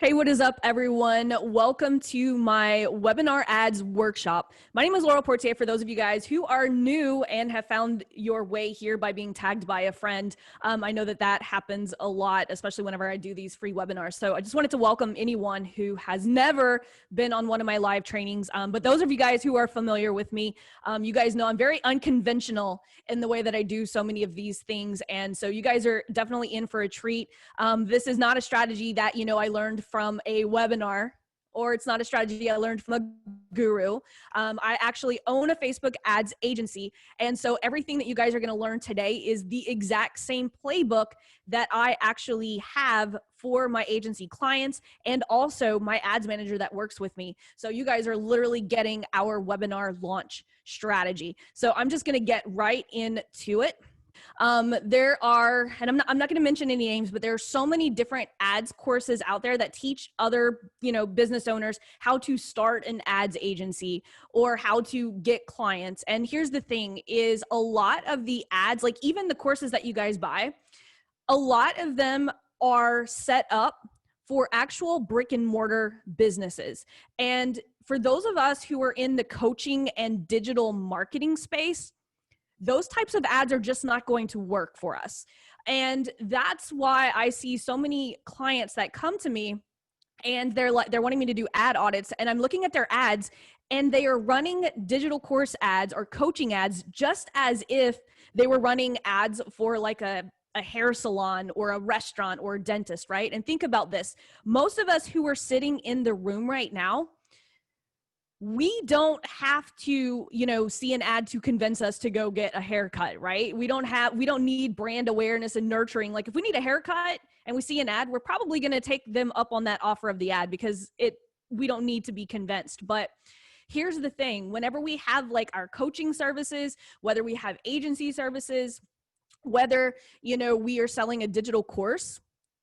Hey, what is up, everyone? Welcome to my webinar ads workshop. My name is Laurel Portier. For those of you guys who are new and have found your way here by being tagged by a friend, I know that happens a lot, especially whenever I do these free webinars. So I just wanted to welcome anyone who has never been on one of my live trainings. But those of you guys who are familiar with me, you guys know I'm very unconventional in the way that I do so many of these things. And so you guys are definitely in for a treat. This is not a strategy that, I learned from a webinar, or it's not a strategy I learned from a guru. I actually own a Facebook ads agency. And so everything that you guys are going to learn today is the exact same playbook that I actually have for my agency clients and also my ads manager that works with me. So you guys are literally getting our webinar launch strategy. So I'm just going to get right into it. There are, and I'm not going to mention any names, but there are so many different ads courses out there that teach other, business owners how to start an ads agency or how to get clients. And here's the thing is a lot of the ads, like even the courses that you guys buy, a lot of them are set up for actual brick and mortar businesses. And for those of us who are in the coaching and digital marketing space, those types of ads are just not going to work for us. And that's why I see so many clients that come to me and they're wanting me to do ad audits, and I'm looking at their ads and they are running digital course ads or coaching ads just as if they were running ads for like a hair salon or a restaurant or a dentist, right? And think about this. Most of us who are sitting in the room right now, we don't have to, see an ad to convince us to go get a haircut, right? We don't need brand awareness and nurturing. Like if we need a haircut and we see an ad, we're probably going to take them up on that offer of the ad because we don't need to be convinced. But here's the thing, whenever we have like our coaching services, whether we have agency services, whether, we are selling a digital course,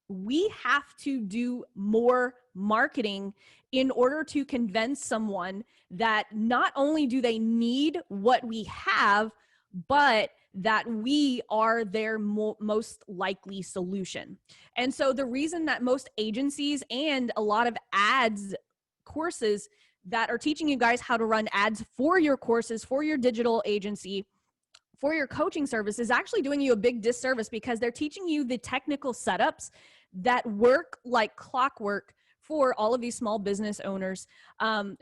we have to do more marketing in order to convince someone that not only do they need what we have, but that we are their most likely solution. And so the reason that most agencies and a lot of ads courses that are teaching you guys how to run ads for your courses, for your digital agency, for your coaching service is actually doing you a big disservice because they're teaching you the technical setups that work like clockwork for all of these small business owners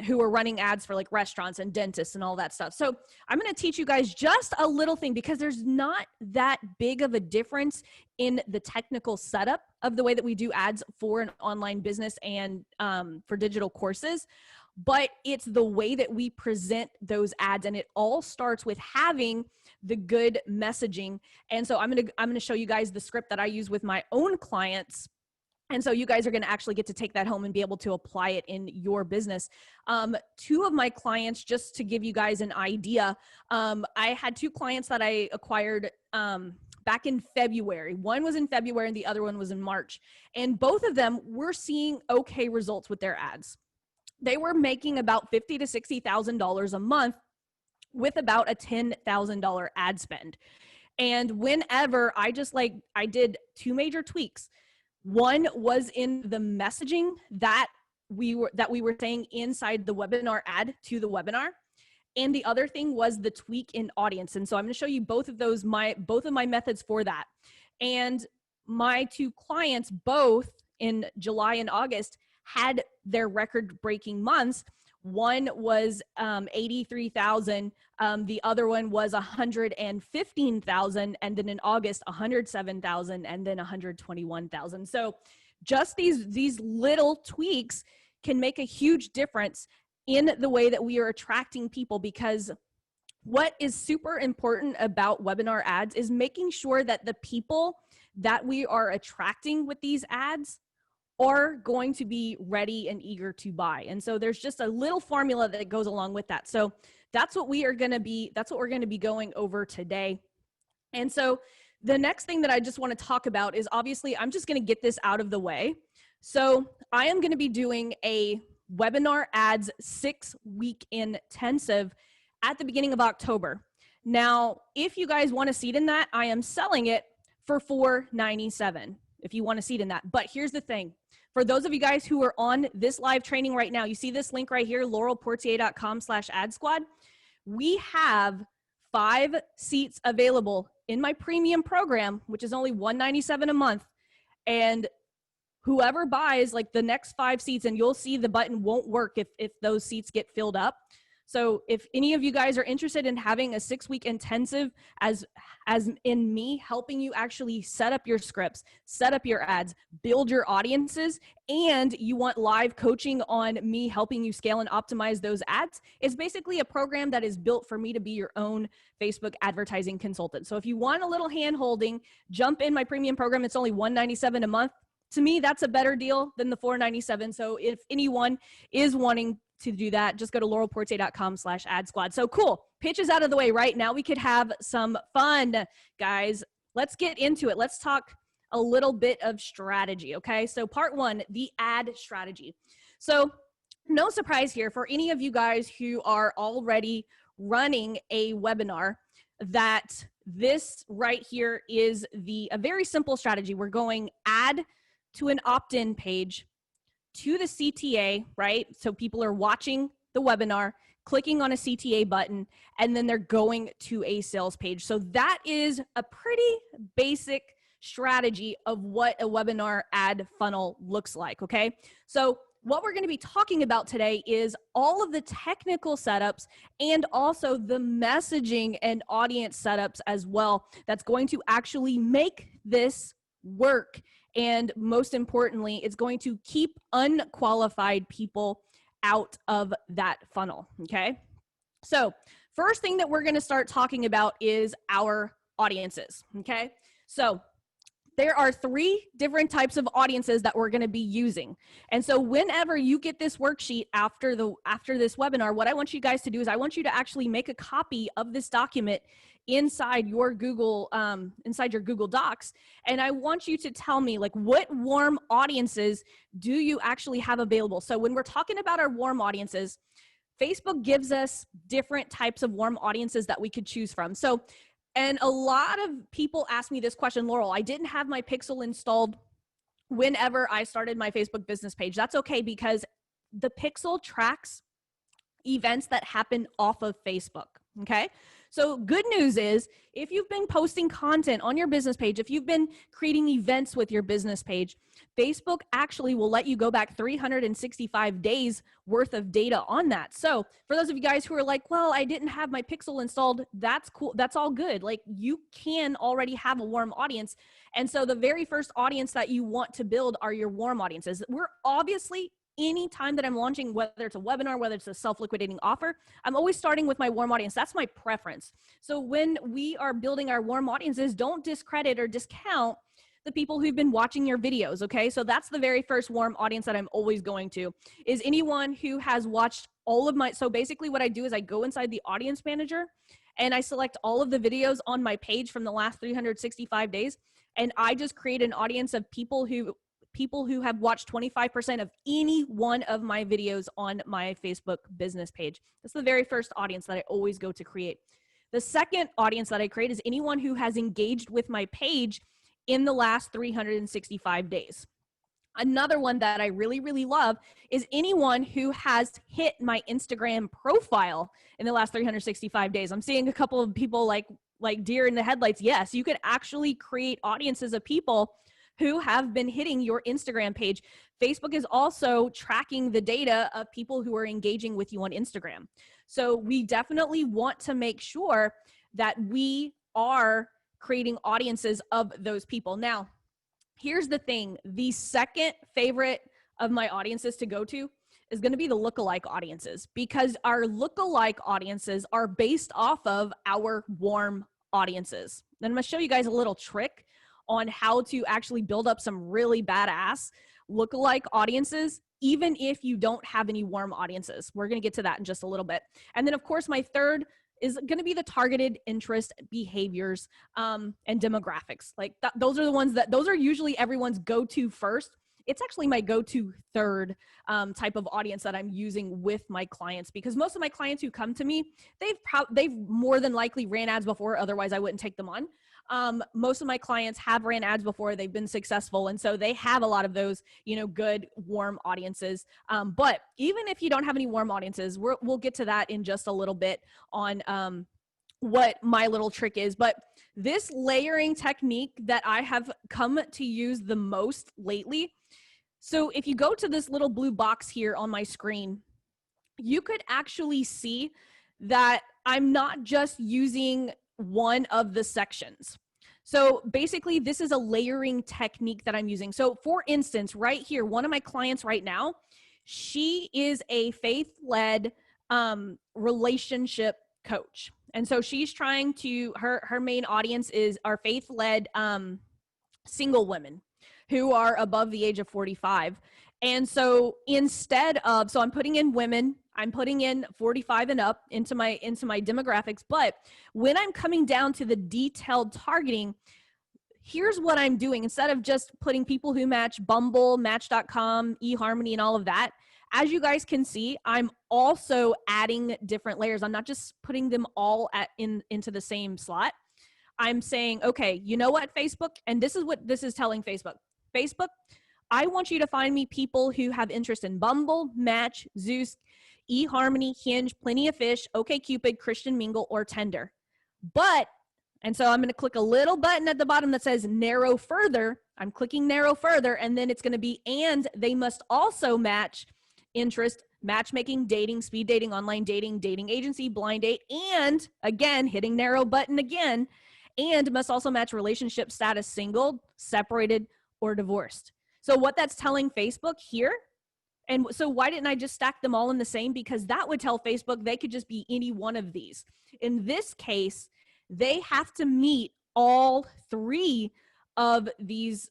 who are running ads for like restaurants and dentists and all that stuff. So I'm going to teach you guys just a little thing because there's not that big of a difference in the technical setup of the way that we do ads for an online business and for digital courses. But it's the way that we present those ads, and it all starts with having the good messaging. And so I'm going to show you guys the script that I use with my own clients. And so you guys are going to actually get to take that home and be able to apply it in your business. Two of my clients, just to give you guys an idea, I had two clients that I acquired back in February. One was in February and the other one was in March. And both of them were seeing okay results with their ads. They were making about $50,000 to $60,000 a month with about a $10,000 ad spend. And whenever I did two major tweaks. One was in the messaging that we were saying inside the webinar ad to the webinar. And the other thing was the tweak in audience. And so I'm going to show you both of my methods for that. And my two clients, both in July and August, had their record-breaking months. One was 83,000. The other one was 115,000. And then in August, 107,000 and then 121,000. So just these little tweaks can make a huge difference in the way that we are attracting people, because what is super important about webinar ads is making sure that the people that we are attracting with these ads are going to be ready and eager to buy. And so there's just a little formula that goes along with that. So that's what we're going to be going over today. And so the next thing that I just want to talk about is, obviously, I'm just going to get this out of the way. So I am going to be doing a webinar ads 6-week intensive at the beginning of October. Now, if you guys want a seat in that, I am selling it for $497 if you want a seat in that. But here's the thing. For those of you guys who are on this live training right now, you see this link right here, laurelportier.com/ad squad. We have 5 seats available in my premium program, which is only $197 a month. And whoever buys like the next 5 seats, and you'll see the button won't work if those seats get filled up. So if any of you guys are interested in having a 6-week intensive as in me helping you actually set up your scripts, set up your ads, build your audiences, and you want live coaching on me helping you scale and optimize those ads, it's basically a program that is built for me to be your own Facebook advertising consultant. So if you want a little hand holding, jump in my premium program. It's only $197 a month. To me, that's a better deal than the $497. So if anyone is wanting to do that, just go to laurelportier.com/ad squad. So cool. Pitch is out of the way, right? Now we could have some fun, guys. Let's get into it. Let's talk a little bit of strategy, okay? So part 1, the ad strategy. So no surprise here for any of you guys who are already running a webinar that this right here is a very simple strategy. We're going ad to an opt-in page, to the CTA, right? So people are watching the webinar, clicking on a CTA button, and then they're going to a sales page. So that is a pretty basic strategy of what a webinar ad funnel looks like, okay? So what we're going to be talking about today is all of the technical setups and also the messaging and audience setups as well that's going to actually make this work. And most importantly, it's going to keep unqualified people out of that funnel, okay? So first thing that we're going to start talking about is our audiences, okay? So there are 3 different types of audiences that we're going to be using. And so whenever you get this worksheet after this webinar, what I want you guys to do is I want you to actually make a copy of this document inside your Google Docs. And I want you to tell me, like, what warm audiences do you actually have available? So when we're talking about our warm audiences, Facebook gives us different types of warm audiences that we could choose from. So, and a lot of people ask me this question, Laurel, I didn't have my pixel installed whenever I started my Facebook business page. That's okay, because the pixel tracks events that happen off of Facebook, okay? So good news is, if you've been posting content on your business page, if you've been creating events with your business page, Facebook actually will let you go back 365 days worth of data on that. So for those of you guys who are like, well, I didn't have my pixel installed, that's cool. That's all good. Like, you can already have a warm audience. And so the very first audience that you want to build are your warm audiences. We're obviously, anytime that I'm launching, whether it's a webinar, whether it's a self-liquidating offer, I'm always starting with my warm audience. That's my preference. So when we are building our warm audiences, don't discredit or discount the people who've been watching your videos, okay? So that's the very first warm audience that I'm always going to, is anyone who has watched all of my, so basically what I do is I go inside the audience manager and I select all of the videos on my page from the last 365 days. And I just create an audience of people who have watched 25% of any one of my videos on my Facebook business page. That's the very first audience that I always go to create. The second audience that I create is anyone who has engaged with my page in the last 365 days. Another one that I really, really love is anyone who has hit my Instagram profile in the last 365 days. I'm seeing a couple of people like deer in the headlights. Yes, you could actually create audiences of people who have been hitting your Instagram page. Facebook is also tracking the data of people who are engaging with you on Instagram. So we definitely want to make sure that we are creating audiences of those people. Now, here's the thing. The second favorite of my audiences to go to is going to be the lookalike audiences, because our lookalike audiences are based off of our warm audiences. Then I'm going to show you guys a little trick on how to actually build up some really badass lookalike audiences, even if you don't have any warm audiences. We're going to get to that in just a little bit. And then of course, my third is going to be the targeted interest behaviors and demographics. Like those are the ones those are usually everyone's go-to first. It's actually my go-to third type of audience that I'm using with my clients, because most of my clients who come to me, they've more than likely ran ads before, otherwise I wouldn't take them on. Most of my clients have ran ads before. They've been successful. And so they have a lot of those, good, warm audiences. But even if you don't have any warm audiences, we'll get to that in just a little bit on what my little trick is. But this layering technique that I have come to use the most lately. So if you go to this little blue box here on my screen, you could actually see that I'm not just using one of the sections. So basically, this is a layering technique that I'm using. So for instance, right here, one of my clients right now, she is a faith-led relationship coach. And so she's trying to, her main audience is our faith-led single women who are above the age of 45. And so instead of, so I'm putting in women, I'm putting in 45 and up into my demographics. But when I'm coming down to the detailed targeting, here's what I'm doing. Instead of just putting people who match Bumble, Match.com, eHarmony, and all of that, as you guys can see, I'm also adding different layers. I'm not just putting them all into the same slot. I'm saying, okay, you know what, Facebook? And this is what this is telling Facebook. Facebook, I want you to find me people who have interest in Bumble, Match, Zeus, eHarmony, Hinge, Plenty of Fish, OkCupid, Christian Mingle, or Tinder. But, and so I'm going to click a little button at the bottom that says narrow further. I'm clicking narrow further, and then it's going to be, and they must also match interest, matchmaking, dating, speed dating, online dating, dating agency, blind date, and again, hitting narrow button again, and must also match relationship status, single, separated, or divorced. So what that's telling Facebook here, and so why didn't I just stack them all in the same? Because that would tell Facebook they could just be any one of these. In this case, they have to meet all three of these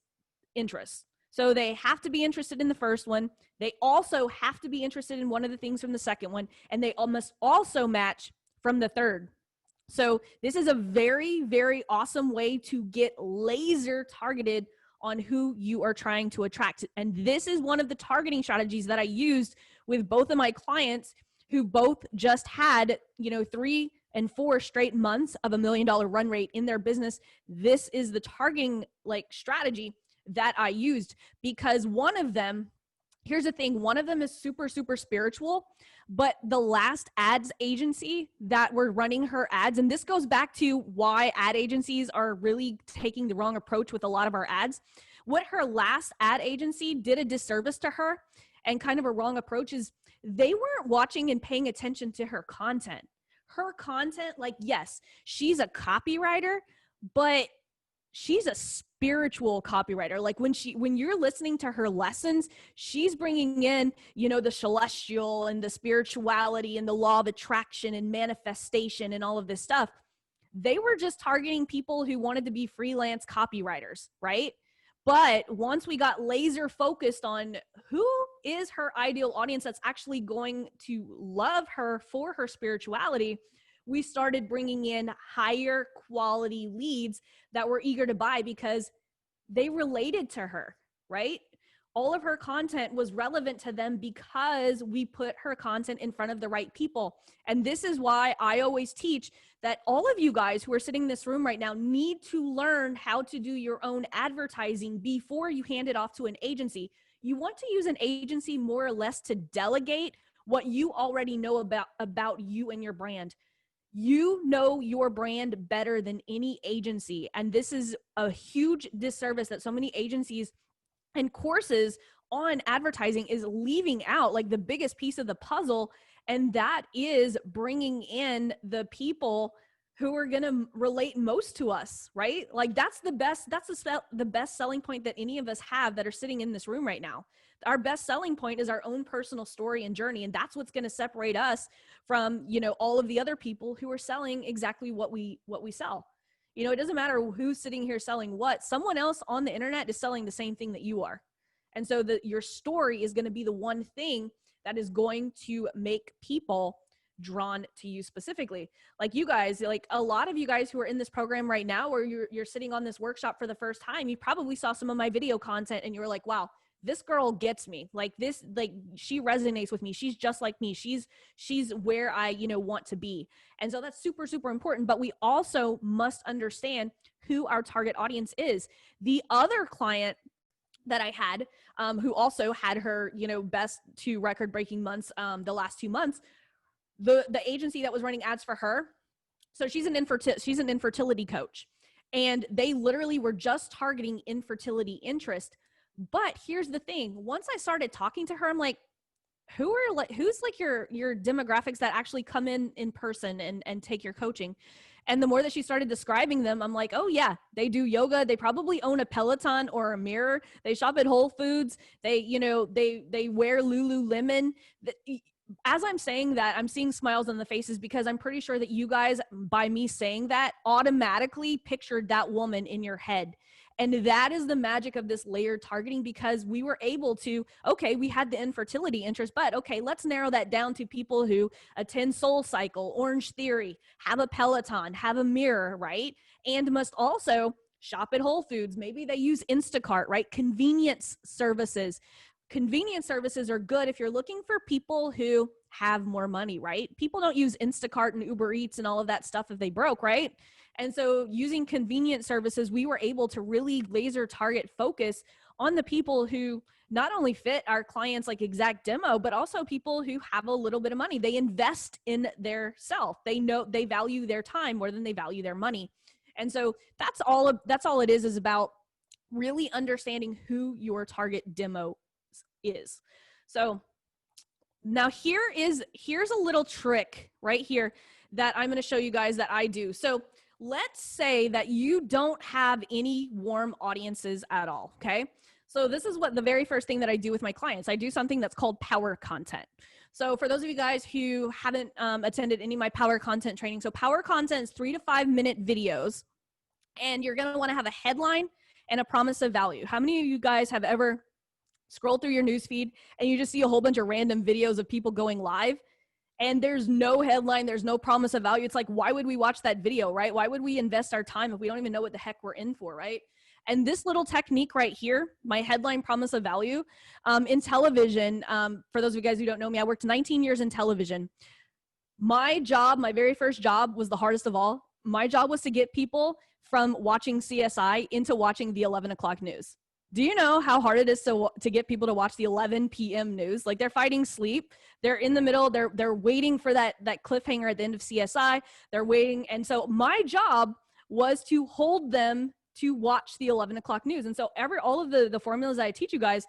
interests. So they have to be interested in the first one. They also have to be interested in one of the things from the second one, and they must also match from the third. So this is a very, very awesome way to get laser targeted on who you are trying to attract. And this is one of the targeting strategies that I used with both of my clients who both just had, 3 and 4 straight months of $1 million run rate in their business. This is the targeting strategy that I used, because one of them, here's the thing, one of them is super, super spiritual, but the last ads agency that were running her ads, and this goes back to why ad agencies are really taking the wrong approach with a lot of our ads. What her last ad agency did a disservice to her and kind of a wrong approach is they weren't watching and paying attention to her content. Her content, yes, she's a copywriter, but she's a spiritual copywriter. When you're listening to her lessons, she's bringing in, the celestial and the spirituality and the law of attraction and manifestation and all of this stuff. They were just targeting people who wanted to be freelance copywriters, right? But once we got laser focused on who is her ideal audience that's actually going to love her for her spirituality, we started bringing in higher quality leads that were eager to buy because they related to her, right? All of her content was relevant to them because we put her content in front of the right people. And this is why I always teach that all of you guys who are sitting in this room right now need to learn how to do your own advertising before you hand it off to an agency. You want to use an agency more or less to delegate what you already know about you and your brand. You know your brand better than any agency. And this is a huge disservice that so many agencies and courses on advertising is leaving out, the biggest piece of the puzzle. And that is bringing in the people who are going to relate most to us, right? That's the best selling point that any of us have that are sitting in this room right now. Our best selling point is our own personal story and journey. And that's what's going to separate us from, all of the other people who are selling exactly what we sell. It doesn't matter who's sitting here selling what. Someone else on the internet is selling the same thing that you are. And so your story is going to be the one thing that is going to make people drawn to you specifically. Like you guys, a lot of you guys who are in this program right now, or you're sitting on this workshop for the first time, you probably saw some of my video content and you were like, wow, this girl gets me. Like this, like she resonates with me. She's just like me. She's where I, want to be. And so that's super, super important. But we also must understand who our target audience is. The other client that I had, who also had her, best 2 record-breaking months, the last 2 months, the agency that was running ads for her. So she's an infertility coach, and they literally were just targeting infertility interest. But here's the thing: once I started talking to her, I'm like, who's like your demographics that actually come in person and take your coaching? And the more that she started describing them, I'm like, oh yeah, they do yoga. They probably own a Peloton or a mirror. They shop at Whole Foods. They wear Lululemon. As I'm saying that, I'm seeing smiles on the faces because I'm pretty sure that you guys, by me saying that, automatically pictured that woman in your head. And that is the magic of this layered targeting, because we were able to, okay, we had the infertility interest, but okay, let's narrow that down to people who attend Soul Cycle, Orange Theory, have a Peloton, have a mirror, right? And must also shop at Whole Foods. Maybe they use Instacart, right? Convenience services. Convenience services are good if you're looking for people who have more money, right? People don't use Instacart and Uber Eats and all of that stuff if they broke, right? And so using convenience services, we were able to really laser target focus on the people who not only fit our clients' like exact demo, but also people who have a little bit of money. They invest in their self. They know they value their time more than they value their money. And so that's all it is about really understanding who your target demo is. So now here's a little trick right here that I'm going to show you guys that I do. So let's say that you don't have any warm audiences at all, okay? So this is what the very first thing that I do with my clients. I do something that's called power content. So for those of you guys who haven't attended any of my power content training, so power content is 3 to 5 minute videos, and you're going to want to have a headline and a promise of value. How many of you guys have ever scrolled through your newsfeed and you just see a whole bunch of random videos of people going live? And there's no headline, there's no promise of value. It's like, why would we watch that video, right? Why would we invest our time if we don't even know what the heck we're in for, right? And this little technique right here, my headline, promise of value, in television, for those of you guys who don't know me, I worked 19 years in television. My job, my very first job, was the hardest of all. My job was to get people from watching CSI into watching the 11 o'clock news. Do you know how hard it is to get people to watch the 11 p.m. news? Like, they're fighting sleep. They're in the middle. They're waiting for that cliffhanger at the end of CSI. They're waiting. And so my job was to hold them to watch the 11 o'clock news. And so all of the formulas that I teach you guys,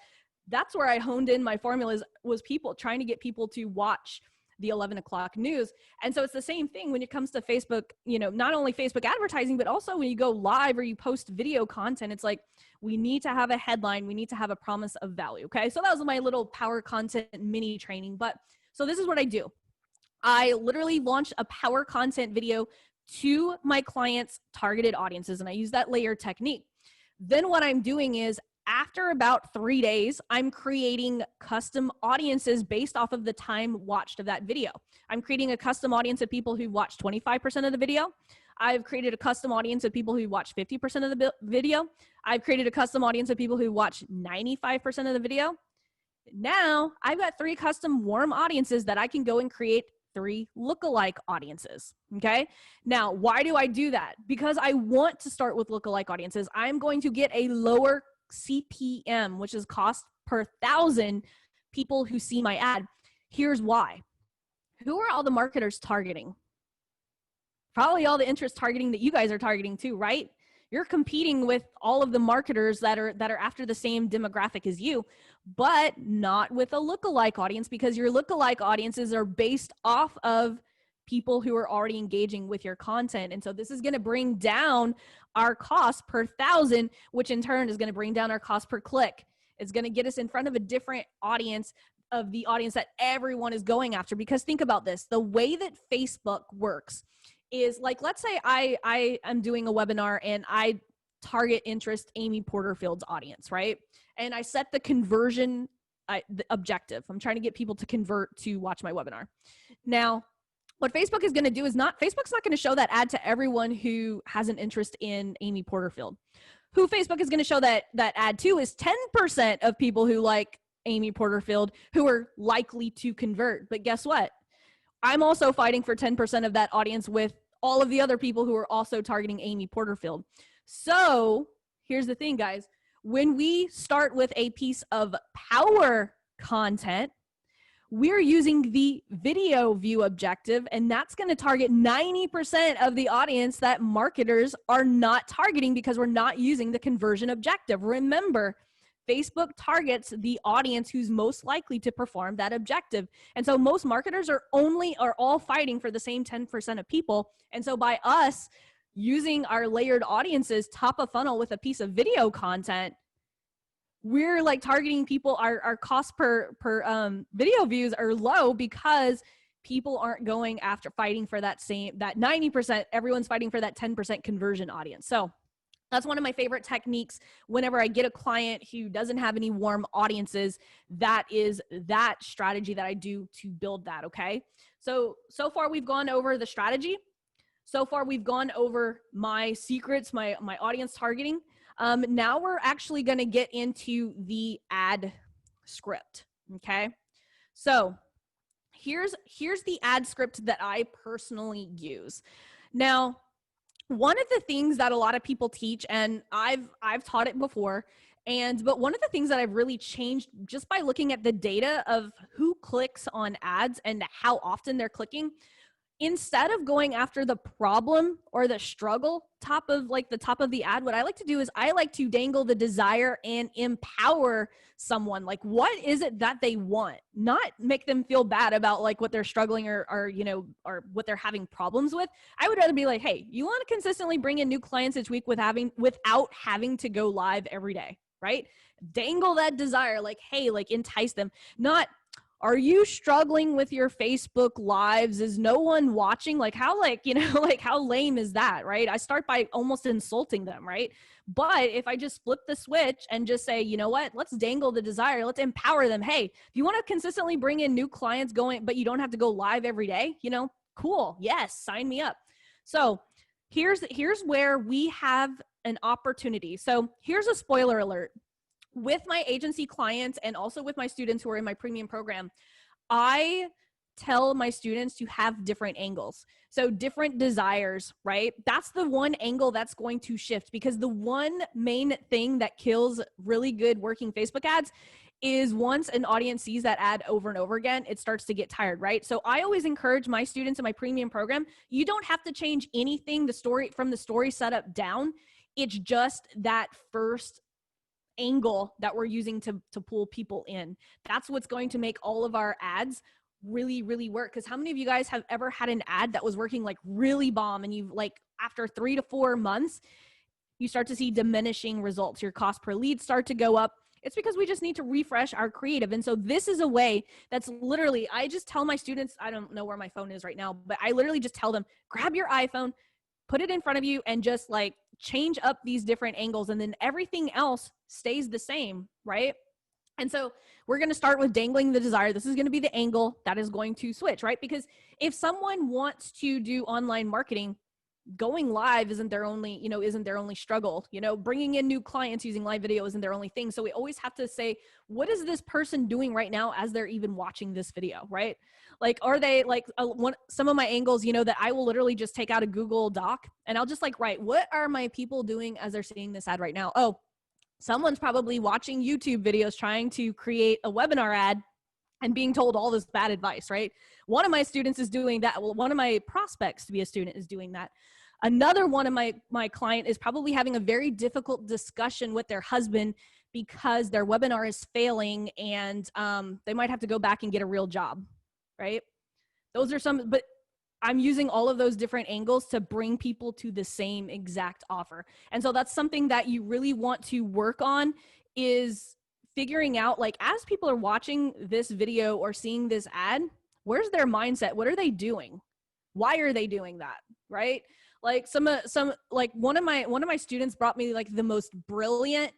that's where I honed in my formulas, was people trying to get people to watch the 11 o'clock news. And so it's the same thing when it comes to Facebook, not only Facebook advertising, but also when you go live or you post video content. It's like, we need to have a headline. We need to have a promise of value. Okay. So that was my little power content mini training. But so this is what I do. I literally launch a power content video to my clients' targeted audiences, and I use that layer technique. Then what I'm doing is, after about 3 days, I'm creating custom audiences based off of the time watched of that video. I'm creating a custom audience of people who watched 25% of the video. I've created a custom audience of people who watch 50% of the video. I've created a custom audience of people who watch 95% of the video. Now I've got 3 custom warm audiences that I can go and create 3 lookalike audiences. Okay. Now, why do I do that? Because I want to start with lookalike audiences. I'm going to get a lower CPM, which is cost per 1,000 people who see my ad. Here's why. Who are all the marketers targeting? Probably all the interest targeting that you guys are targeting too, right? You're competing with all of the marketers that are after the same demographic as you, but not with a lookalike audience, because your lookalike audiences are based off of people who are already engaging with your content. And so this is going to bring down our cost per 1,000, which in turn is going to bring down our cost per click. It's going to get us in front of a different audience, of the audience that everyone is going after. Because think about this, the way that Facebook works is, like, let's say I am doing a webinar and I target interest Amy Porterfield's audience, right? And I set the conversion the objective. I'm trying to get people to convert to watch my webinar. Now, what Facebook is going to do is Facebook's not going to show that ad to everyone who has an interest in Amy Porterfield. who Facebook is going to show that ad to is 10% of people who like Amy Porterfield, who are likely to convert. But guess what? I'm also fighting for 10% of that audience with all of the other people who are also targeting Amy Porterfield. So here's the thing, guys. When we start with a piece of power content, we're using the video view objective, and that's going to target 90% of the audience that marketers are not targeting because we're not using the conversion objective. Remember, Facebook targets the audience who's most likely to perform that objective. And so most marketers are all fighting for the same 10% of people. And so by us using our layered audiences top of funnel with a piece of video content, we're like targeting people. Our cost per video views are low because people aren't going after fighting for that 90%. Everyone's fighting for that 10% conversion audience. So that's one of my favorite techniques whenever I get a client who doesn't have any warm audiences. That is that strategy that I do to build that, okay? So far we've gone over the strategy. So far we've gone over my secrets, my audience targeting. Now we're actually going to get into the ad script, okay? So here's the ad script that I personally use. Now, one of the things that a lot of people teach, and I've taught it before, but one of the things that I've really changed just by looking at the data of who clicks on ads and how often they're clicking, instead of going after the problem or the struggle top of the ad, what I like to do is I like to dangle the desire and empower someone. Like, what is it that they want? Not make them feel bad about like what they're struggling or what they're having problems with. I would rather be like, hey, you want to consistently bring in new clients each week without having to go live every day, right? Dangle that desire, like, hey, like entice them. Not, are you struggling with your Facebook lives? Is no one watching? Like how, how lame is that, right? I start by almost insulting them, right? But if I just flip the switch and just say, you know what, let's dangle the desire. Let's empower them. Hey, if you want to consistently bring in new clients but you don't have to go live every day, cool. Yes. Sign me up. So here's where we have an opportunity. So here's a spoiler alert. With my agency clients and also with my students who are in my premium program, I tell my students to have different angles. So different desires, right? That's the one angle that's going to shift, because the one main thing that kills really good working Facebook ads is once an audience sees that ad over and over again, it starts to get tired, right? So I always encourage my students in my premium program, you don't have to change anything from the story setup down. It's just that first angle that we're using to pull people in. That's what's going to make all of our ads really, really work. Because how many of you guys have ever had an ad that was working like really bomb, and you've like after 3 to 4 months, you start to see diminishing results? Your cost per lead start to go up. It's because we just need to refresh our creative. And so this is a way that's literally, I just tell my students, I don't know where my phone is right now, but I literally just tell them, grab your iPhone, put it in front of you, and just like change up these different angles, and then everything else stays the same, right? And so we're going to start with dangling the desire. This is going to be the angle that is going to switch, right? Because if someone wants to do online marketing, going live isn't their only struggle. Bringing in new clients using live video isn't their only thing. So we always have to say, what is this person doing right now as they're even watching this video, right? Like, are they like some of my angles, that I will literally just take out a Google Doc and I'll just like write, what are my people doing as they're seeing this ad right now? Oh, someone's probably watching YouTube videos trying to create a webinar ad and being told all this bad advice, right? One of my students is doing that. Well, one of my prospects to be a student is doing that. Another one of my client is probably having a very difficult discussion with their husband because their webinar is failing, and they might have to go back and get a real job, right? Those are some, but I'm using all of those different angles to bring people to the same exact offer. And so that's something that you really want to work on, is figuring out, like, as people are watching this video or seeing this ad, where's their mindset? What are they doing? Why are they doing that? Right? Like one of my students brought me like the most brilliant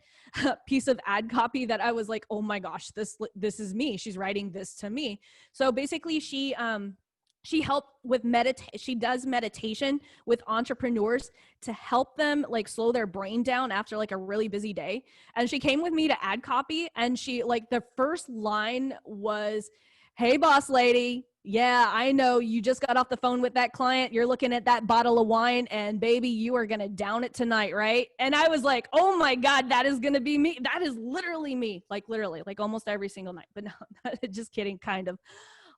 piece of ad copy that I was like, oh my gosh, this is me. She's writing this to me. So basically she She helped with she does meditation with entrepreneurs to help them like slow their brain down after like a really busy day. And she came with me to ad copy, and she like the first line was, "Hey boss lady, yeah, I know you just got off the phone with that client. You're looking at that bottle of wine, and baby, you are going to down it tonight, right?" And I was like, "Oh my God, that is going to be me. That is literally me." Like literally, like almost every single night. But no, just kidding, kind of.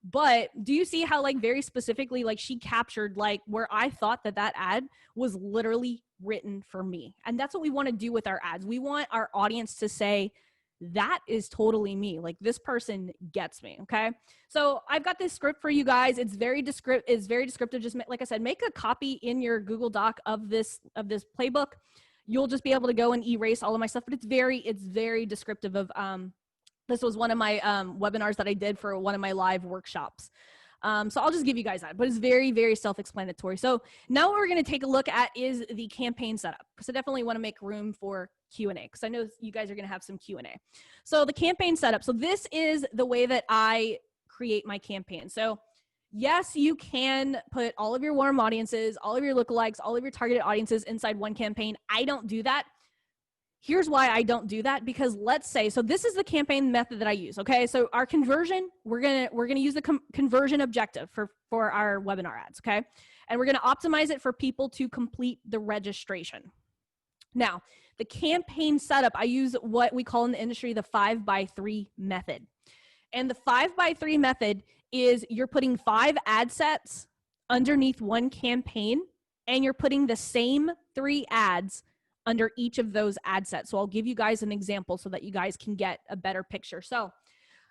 But do you see how like very specifically, like she captured like where I thought that that ad was literally written for me. And that's what we want to do with our ads. We want our audience to say, that is totally me. Like this person gets me. Okay. So I've got this script for you guys. It's very descriptive. Just like I said, make a copy in your Google Doc of this playbook. You'll just be able to go and erase all of my stuff, but it's very descriptive of, this was one of my webinars that I did for one of my live workshops. So I'll just give you guys that, but it's very self-explanatory. So now what we're going to take a look at is the campaign setup, because I definitely want to make room for Q&A, because I know you guys are going to have some Q&A. So the campaign setup. So this is the way that I create my campaign. So yes, you can put all of your warm audiences, all of your lookalikes, all of your targeted audiences inside one campaign. I don't do that. Here's why I don't do that, because let's say, so this is the campaign method that I use. Okay. So our conversion, we're going to use the conversion objective for our webinar ads. Okay. And we're going to optimize it for people to complete the registration. Now, the campaign setup, I use what we call in the industry, the 5x3 method. And the 5x3 method is you're putting 5 ad sets underneath one campaign, and you're putting the same 3 ads under each of those ad sets. So I'll give you guys an example so that you guys can get a better picture. So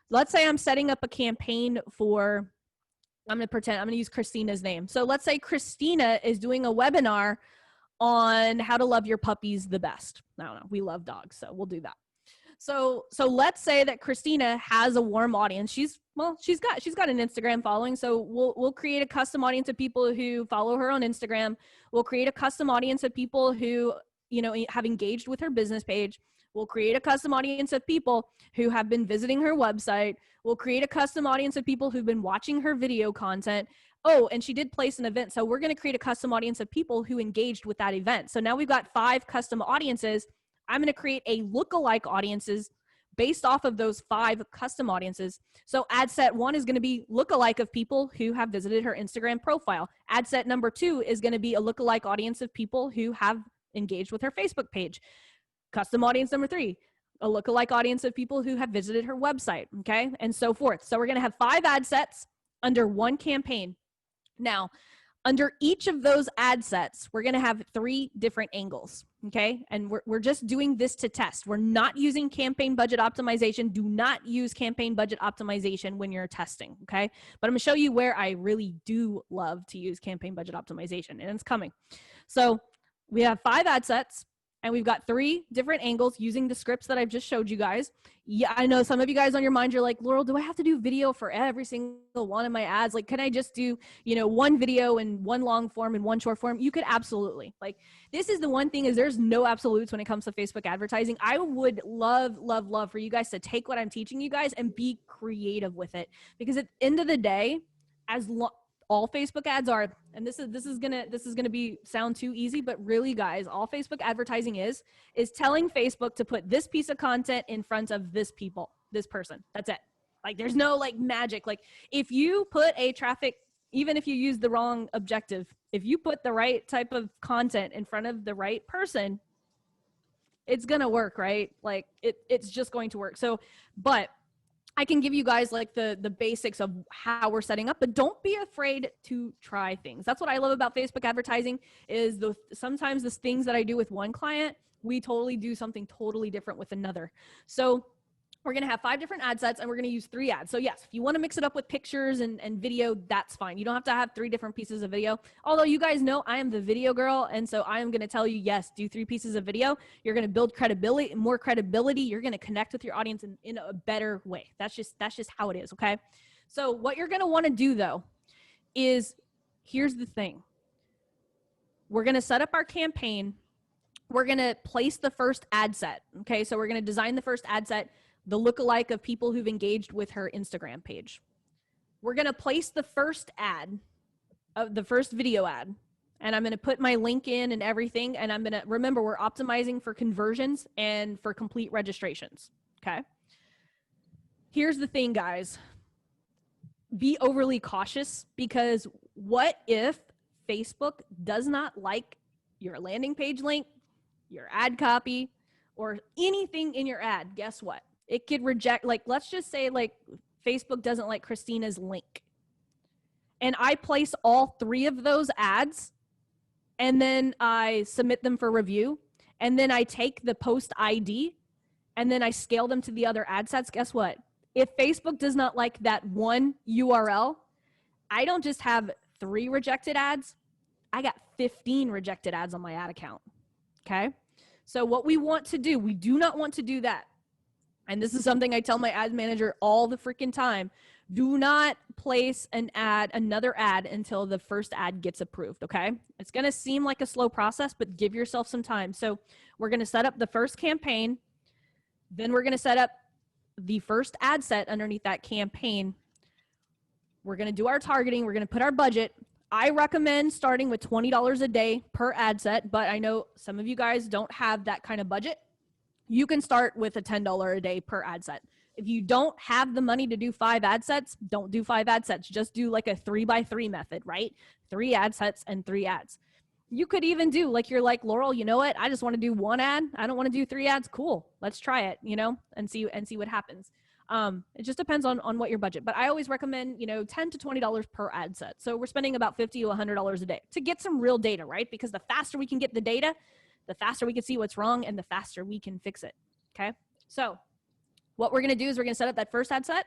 let's say I'm setting up a campaign for, I'm going to use Christina's name. So let's say Christina is doing a webinar on how to love your puppies the best. I don't know. We love dogs, so we'll do that. So let's say that Christina has a warm audience. She's got an Instagram following. So we'll create a custom audience of people who follow her on Instagram. We'll create a custom audience of people who, you know, have engaged with her business page. We'll create a custom audience of people who have been visiting her website. We'll create a custom audience of people who've been watching her video content. Oh, and she did place an event. So we're going to create a custom audience of people who engaged with that event. So now we've got 5 custom audiences. I'm going to create a lookalike audiences based off of those 5 custom audiences. So ad set 1 is going to be lookalike of people who have visited her Instagram profile. Ad set number 2 is going to be a lookalike audience of people who have engaged with her Facebook page. Custom audience number 3, a lookalike audience of people who have visited her website, okay, and so forth. So we're going to have 5 ad sets under one campaign. Now, under each of those ad sets, we're going to have 3 different angles, okay, and we're just doing this to test. We're not using campaign budget optimization. Do not use campaign budget optimization when you're testing, okay, but I'm going to show you where I really do love to use campaign budget optimization, and it's coming. So we have 5 ad sets, and we've got 3 different angles using the scripts that I've just showed you guys. Yeah, I know some of you guys on your mind, you're like, Laurel, do I have to do video for every single one of my ads? Like, can I just do, you know, one video and one long form and one short form? You could absolutely. Like, this is the one thing is there's no absolutes when it comes to Facebook advertising. I would love for you guys to take what I'm teaching you guys and be creative with it, because at the end of the day, all Facebook ads are, and this is gonna be sound too easy, but really guys, all Facebook advertising is telling Facebook to put this piece of content in front of this person. That's it. Like, there's no like magic. Like, if you put a traffic, even if you use the wrong objective, if you put the right type of content in front of the right person, it's gonna work, right? Like it's just going to work. So, but I can give you guys like the basics of how we're setting up, but don't be afraid to try things. That's what I love about Facebook advertising is sometimes the things that I do with one client, we totally do something totally different with another. So we're going to have 5 different ad sets, and we're going to use 3 ads. So yes, if you want to mix it up with pictures and video, that's fine. You don't have to have 3 different pieces of video. Although you guys know I am the video girl. And so I am going to tell you, yes, do 3 pieces of video. You're going to build more credibility. You're going to connect with your audience in a better way. That's just how it is. Okay. So what you're going to want to do though, is here's the thing. We're going to set up our campaign. We're going to place the first ad set. Okay. So we're going to design the first ad set, the lookalike of people who've engaged with her Instagram page. we're going to place the first ad, the first video ad, and I'm going to put my link in and everything. And I'm going to, remember, we're optimizing for conversions and for complete registrations. Okay. Here's the thing, guys. Be overly cautious, because what if Facebook does not like your landing page link, your ad copy, or anything in your ad? Guess what? It could reject, like, let's just say like Facebook doesn't like Christina's link. And I place all 3 of those ads, and then I submit them for review. And then I take the post ID and then I scale them to the other ad sets. Guess what? If Facebook does not like that one URL, I don't just have 3 rejected ads. I got 15 rejected ads on my ad account. Okay. So what we want to do, we do not want to do that. And this is something I tell my ad manager all the freaking time. Do not place an ad, another ad, until the first ad gets approved, okay? It's going to seem like a slow process, but give yourself some time. So we're going to set up the first campaign. Then we're going to set up the first ad set underneath that campaign. We're going to do our targeting. We're going to put our budget. I recommend starting with $20 a day per ad set, but I know some of you guys don't have that kind of budget. You can start with a $10 a day per ad set. If you don't have the money to do 5 ad sets, don't do 5 ad sets. Just do like a 3x3 method, right? 3 ad sets and 3 ads. You could even do, like, you're like, Laurel, you know what? I just want to do 1 ad. I don't want to do 3 ads. Cool. Let's try it, you know, and see what happens. It just depends on what your budget, but I always recommend, you know, $10 to $20 per ad set. So we're spending about $50 to $100 a day to get some real data, right? Because the faster we can get the data, the faster we can see what's wrong, and the faster we can fix it. Okay. So what we're going to do is we're going to set up that first ad set.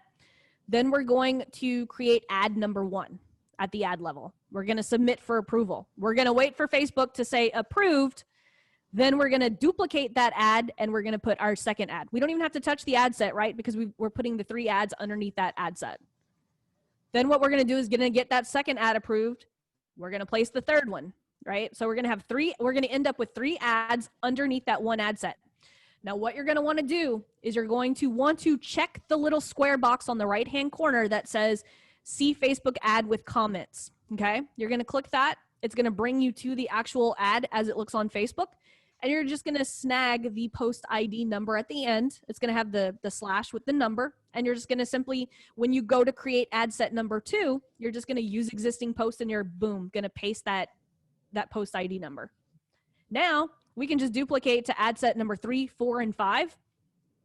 Then we're going to create ad number 1 at the ad level. We're going to submit for approval. We're going to wait for Facebook to say approved. Then we're going to duplicate that ad, and we're going to put our second ad. We don't even have to touch the ad set, right? Because we're putting the 3 ads underneath that ad set. Then what we're going to do is going to get that second ad approved. We're going to place the third one, right? So we're going to have 3, we're going to end up with 3 ads underneath that 1 ad set. Now, what you're going to want to do is you're going to want to check the little square box on the right-hand corner that says, see Facebook ad with comments, okay? You're going to click that. It's going to bring you to the actual ad as it looks on Facebook, and you're just going to snag the post ID number at the end. It's going to have the slash with the number, and you're just going to simply, when you go to create ad set number 2, you're just going to use existing post, and you're, boom, going to paste that post ID number. Now, we can just duplicate to ad set number 3, 4, and 5.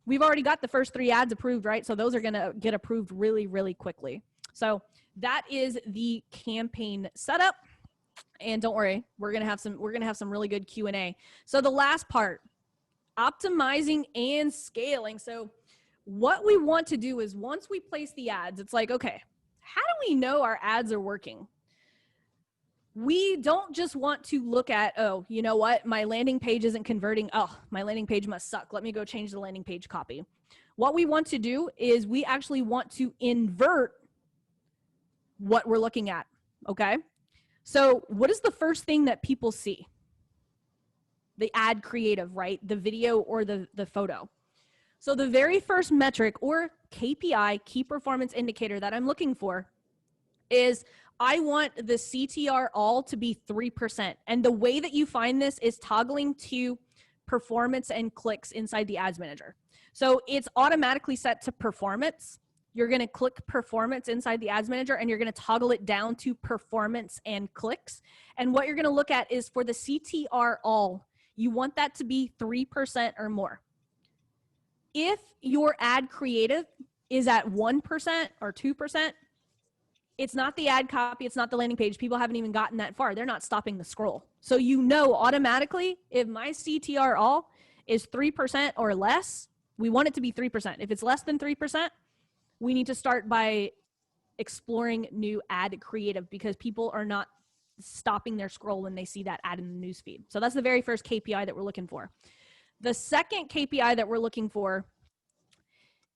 We've already got the first 3 ads approved, right? So those are going to get approved really, really quickly. So that is the campaign setup. And don't worry, we're going to have some really good Q&A. So the last part, optimizing and scaling. So what we want to do is once we place the ads, it's like, okay, how do we know our ads are working? We don't just want to look at, oh, you know what? My landing page isn't converting. Oh, my landing page must suck. Let me go change the landing page copy. What we want to do is we actually want to invert what we're looking at, okay? So what is the first thing that people see? The ad creative, right? The video or the photo. So the very first metric or KPI, key performance indicator, that I'm looking for is I want the CTR all to be 3%. And the way that you find this is toggling to performance and clicks inside the ads manager. So it's automatically set to performance. You're going to click performance inside the ads manager, and you're going to toggle it down to performance and clicks. And what you're going to look at is for the CTR all, you want that to be 3% or more. If your ad creative is at 1% or 2%, it's not the ad copy, it's not the landing page. People haven't even gotten that far. They're not stopping the scroll. So you know automatically if my CTR all is 3% or less, we want it to be 3%. If it's less than 3%, we need to start by exploring new ad creative, because people are not stopping their scroll when they see that ad in the newsfeed. So that's the very first KPI that we're looking for. The second KPI that we're looking for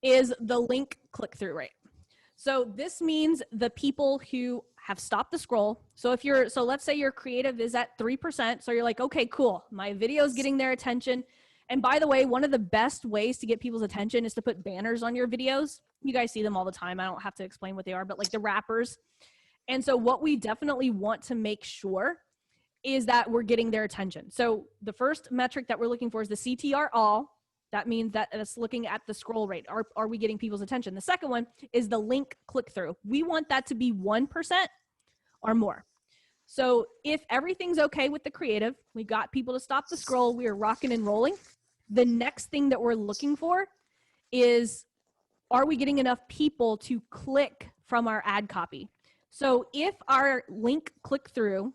is the link click-through rate. So this means the people who have stopped the scroll. So let's say your creative is at 3%. So you're like, okay, cool. My video is getting their attention. And by the way, one of the best ways to get people's attention is to put banners on your videos. You guys see them all the time. I don't have to explain what they are, but like the wrappers. And so what we definitely want to make sure is that we're getting their attention. So the first metric that we're looking for is the CTR all. That means that it's looking at the scroll rate. Are we getting people's attention? The second one is the link click through. We want that to be 1% or more. So if everything's okay with the creative, we got people to stop the scroll, we are rocking and rolling. The next thing that we're looking for is, are we getting enough people to click from our ad copy? So if our link click through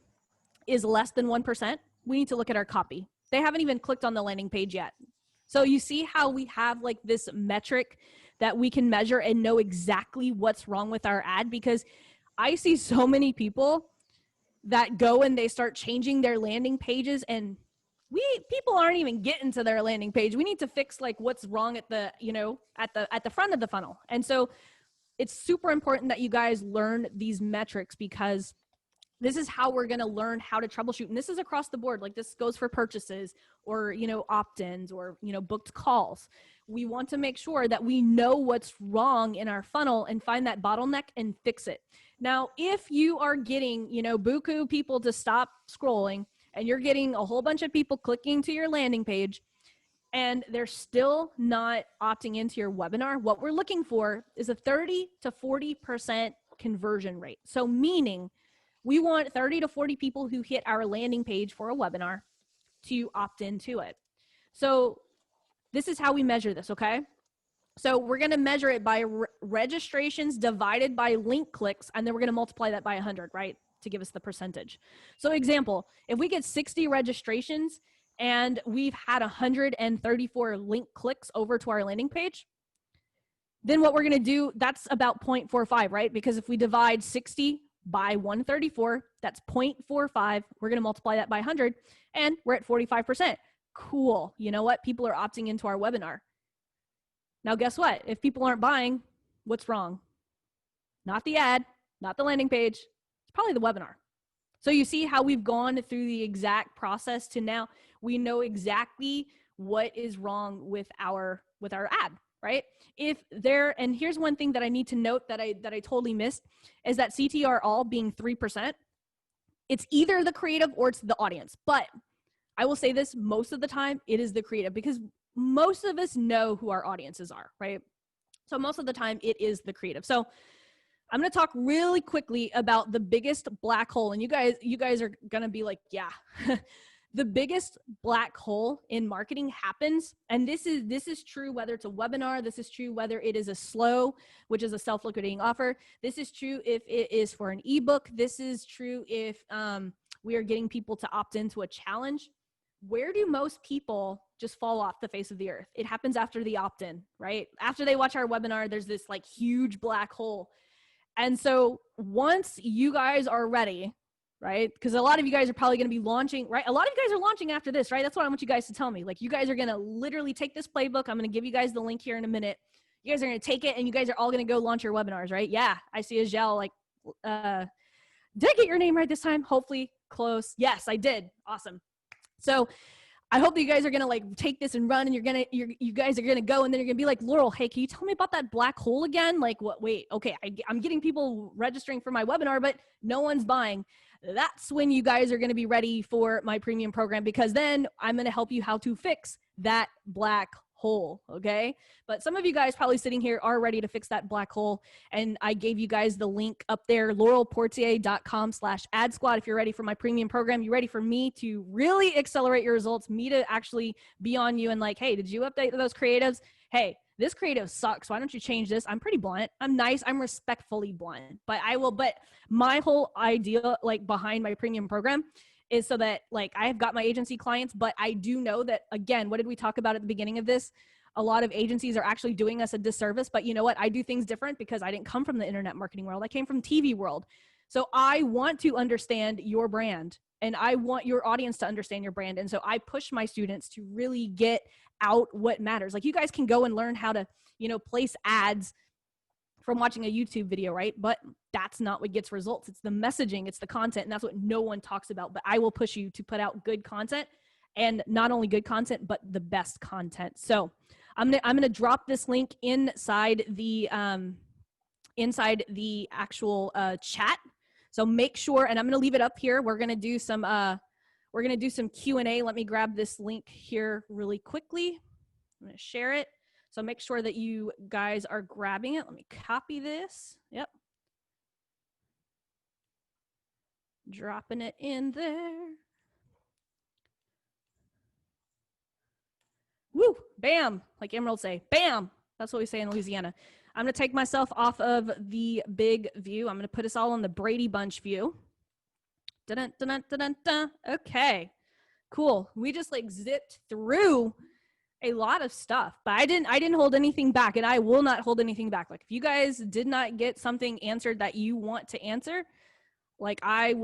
is less than 1%, we need to look at our copy. They haven't even clicked on the landing page yet. So you see how we have like this metric that we can measure and know exactly what's wrong with our ad? Because I see so many people that go and they start changing their landing pages, and people aren't even getting to their landing page. We need to fix like what's wrong at the, at the front of the funnel. And so it's super important that you guys learn these metrics, because this is how we're going to learn how to troubleshoot. And this is across the board. Like this goes for purchases or, opt-ins or, booked calls. We want to make sure that we know what's wrong in our funnel and find that bottleneck and fix it. Now, if you are getting, buku people to stop scrolling, and you're getting a whole bunch of people clicking to your landing page and they're still not opting into your webinar, what we're looking for is a 30 to 40% conversion rate. So meaning we want 30 to 40 people who hit our landing page for a webinar to opt into it. So this is how we measure this, okay? So we're going to measure it by registrations divided by link clicks, and then we're going to multiply that by 100, right, to give us the percentage. So example, if we get 60 registrations and we've had 134 link clicks over to our landing page, then what we're going to do, that's about 0.45, right? Because if we divide 60 by 134, that's 0.45. We're going to multiply that by 100, and we're at 45%. Cool. You know what? People are opting into our webinar. Now, guess what? If people aren't buying, what's wrong? Not the ad, not the landing page. It's probably the webinar. So you see how we've gone through the exact process to now we know exactly what is wrong with our ad, right? And here's one thing that I need to note that I totally missed is that CTR all being 3%. It's either the creative or it's the audience. But I will say this, most of the time it is the creative, because most of us know who our audiences are, right? So most of the time it is the creative. So I'm going to talk really quickly about the biggest black hole. And you guys are going to be like, yeah, the biggest black hole in marketing happens. And this is true whether it's a webinar. This is true whether it is a slow, which is a self-liquidating offer. This is true if it is for an ebook. This is true if we are getting people to opt into a challenge. Where do most people just fall off the face of the earth? It happens after the opt-in, right? After they watch our webinar, there's this like huge black hole. And so once you guys are ready, right? Because a lot of you guys are probably going to be launching, right? A lot of you guys are launching after this, right? That's what I want you guys to tell me. Like you guys are going to literally take this playbook. I'm going to give you guys the link here in a minute. You guys are going to take it and you guys are all going to go launch your webinars, right? Yeah. I see Ajel like, did I get your name right this time? Hopefully close. Yes, I did. Awesome. So I hope that you guys are going to like take this and run, and you guys are going to go, and then you're going to be like, Laurel, hey, can you tell me about that black hole again? Like what? Wait, okay. I'm getting people registering for my webinar, but no one's buying. That's when you guys are going to be ready for my premium program, because then I'm going to help you how to fix that black hole. Okay. But some of you guys probably sitting here are ready to fix that black hole. And I gave you guys the link up there, laurelportier.com/ad squad. If you're ready for my premium program, you're ready for me to really accelerate your results, me to actually be on you and like, hey, did you update those creatives? Hey, this creative sucks. Why don't you change this? I'm pretty blunt. I'm nice. I'm respectfully blunt, but my whole idea like behind my premium program is so that like I have got my agency clients, but I do know that, again, what did we talk about at the beginning of this? A lot of agencies are actually doing us a disservice, but you know what? I do things different because I didn't come from the internet marketing world. I came from TV world. So I want to understand your brand, and I want your audience to understand your brand. And so I push my students to really get out what matters. Like you guys can go and learn how to, place ads from watching a YouTube video, right? But that's not what gets results. It's the messaging, it's the content, and that's what no one talks about. But I will push you to put out good content, and not only good content, but the best content. So I'm gonna drop this link inside the actual chat. So make sure, and I'm gonna leave it up here. We're gonna do some Q&A. Let me grab this link here really quickly. I'm gonna share it. So make sure that you guys are grabbing it. Let me copy this. Yep. Dropping it in there. Woo, bam, like Emerald say, bam. That's what we say in Louisiana. I'm gonna take myself off of the big view. I'm gonna put us all on the Brady Bunch view. Dun, dun, dun, dun, dun. Okay, cool. We just like zipped through a lot of stuff, but I didn't hold anything back, and I will not hold anything back. Like if you guys did not get something answered that you want to answer, like I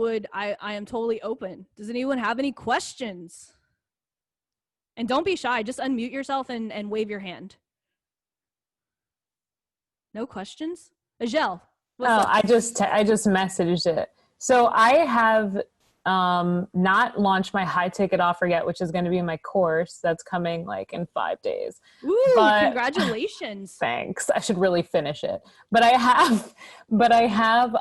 am totally open. Does anyone have any questions? And don't be shy. Just unmute yourself and wave your hand. No questions? Ajel, what's up? I just messaged it. So I have not launched my high ticket offer yet, which is going to be my course that's coming like in 5 days. Ooh, congratulations. Thanks. I should really finish it. But I have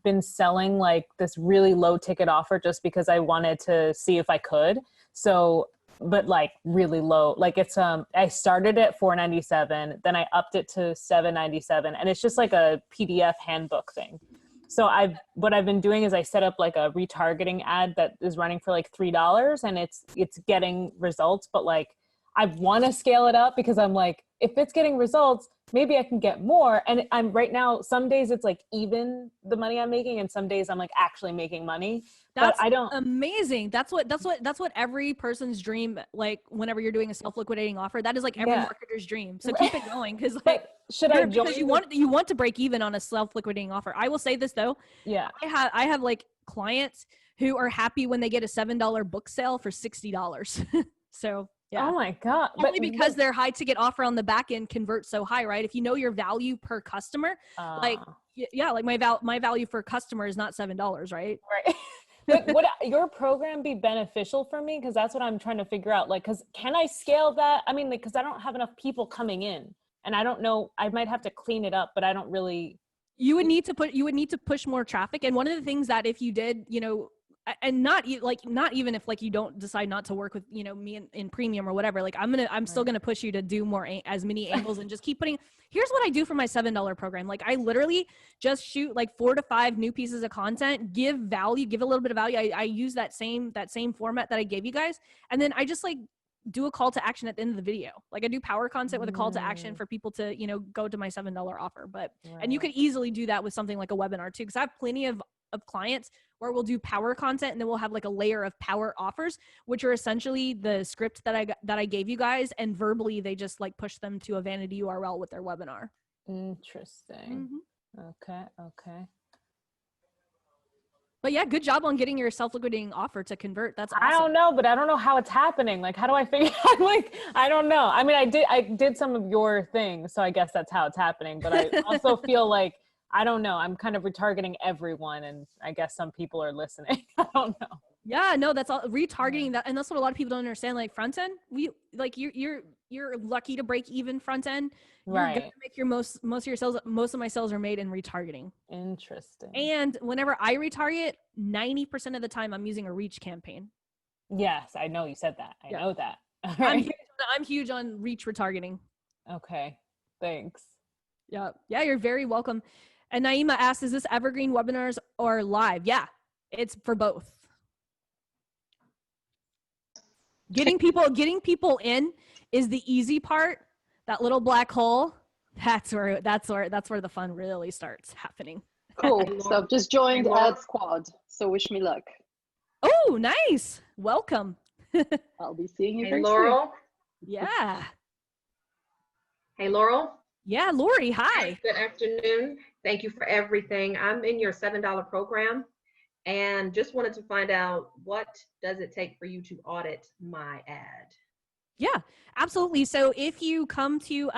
been selling like this really low ticket offer just because I wanted to see if I could. So, but like really low, like it's I started at $4.97, then I upped it to $7.97, and it's just like a PDF handbook thing. So what I've been doing is I set up like a retargeting ad that is running for like $3, and it's getting results, but like I want to scale it up because I'm like, if it's getting results, maybe I can get more. And I'm right now, some days it's like even the money I'm making, and some days I'm like actually making money. That's amazing. That's what every person's dream, like whenever you're doing a self-liquidating offer, that is like every marketer's dream. So keep it going, because like because you want to break even on a self-liquidating offer. I will say this though. Yeah. I have like clients who are happy when they get a $7 book sale for $60. So yeah. Oh my God. Only because their high ticket offer on the back end converts so high, right? If you know your value per customer, like my value for customer is not $7, right? Right. But would your program be beneficial for me? Because that's what I'm trying to figure out. Like, because can I scale that? I mean, because I don't have enough people coming in, and I don't know. I might have to clean it up, but I don't really. You would need to push more traffic. And one of the things that if you did, you know, and not even if like you don't decide not to work with, you know, me in premium or whatever, like I'm still going to push you to do more, as many angles, and just keep putting. Here's what I do for my $7 program. Like I literally just shoot like 4 to 5 new pieces of content, give value, give a little bit of value. I use that same format that I gave you guys. And then I just like do a call to action at the end of the video. Like I do power content with a call to action for people to, you know, go to my $7 offer. But, and you could easily do that with something like a webinar too. Cause I have plenty of clients where we'll do power content, and then we'll have like a layer of power offers, which are essentially the script that I gave you guys, and verbally they just like push them to a vanity URL with their webinar. Interesting. Okay. But yeah, good job on getting your self-liquidating offer to convert. That's awesome. I don't know, but I don't know how it's happening. Like, how do I figure out? Like, I don't know. I mean, I did some of your things, so I guess that's how it's happening. But I also feel like, I don't know, I'm kind of retargeting everyone, and I guess some people are listening. I don't know. Yeah, no, that's all retargeting that, and that's what a lot of people don't understand. Like front end, you're lucky to break even front end. You're gonna make your most of your sales. Most of my sales are made in retargeting. Interesting. And whenever I retarget, 90% of the time I'm using a reach campaign. Yes, I know you said that. I know that. I'm huge on reach retargeting. Okay, thanks. Yeah, you're very welcome. And Naima asked, is this evergreen webinars or live? Yeah, it's for both. Getting people in is the easy part. That little black hole, that's where the fun really starts happening. Cool. So I've just joined Ad Squad. So wish me luck. Oh, nice. Welcome. I'll be seeing you. Hey, Laurel. Yeah. Hey, Laurel. Yeah, Lori. Hi. Good afternoon. Thank you for everything. I'm in your $7 program, and just wanted to find out, what does it take for you to audit my ad? Yeah, absolutely. So if you come to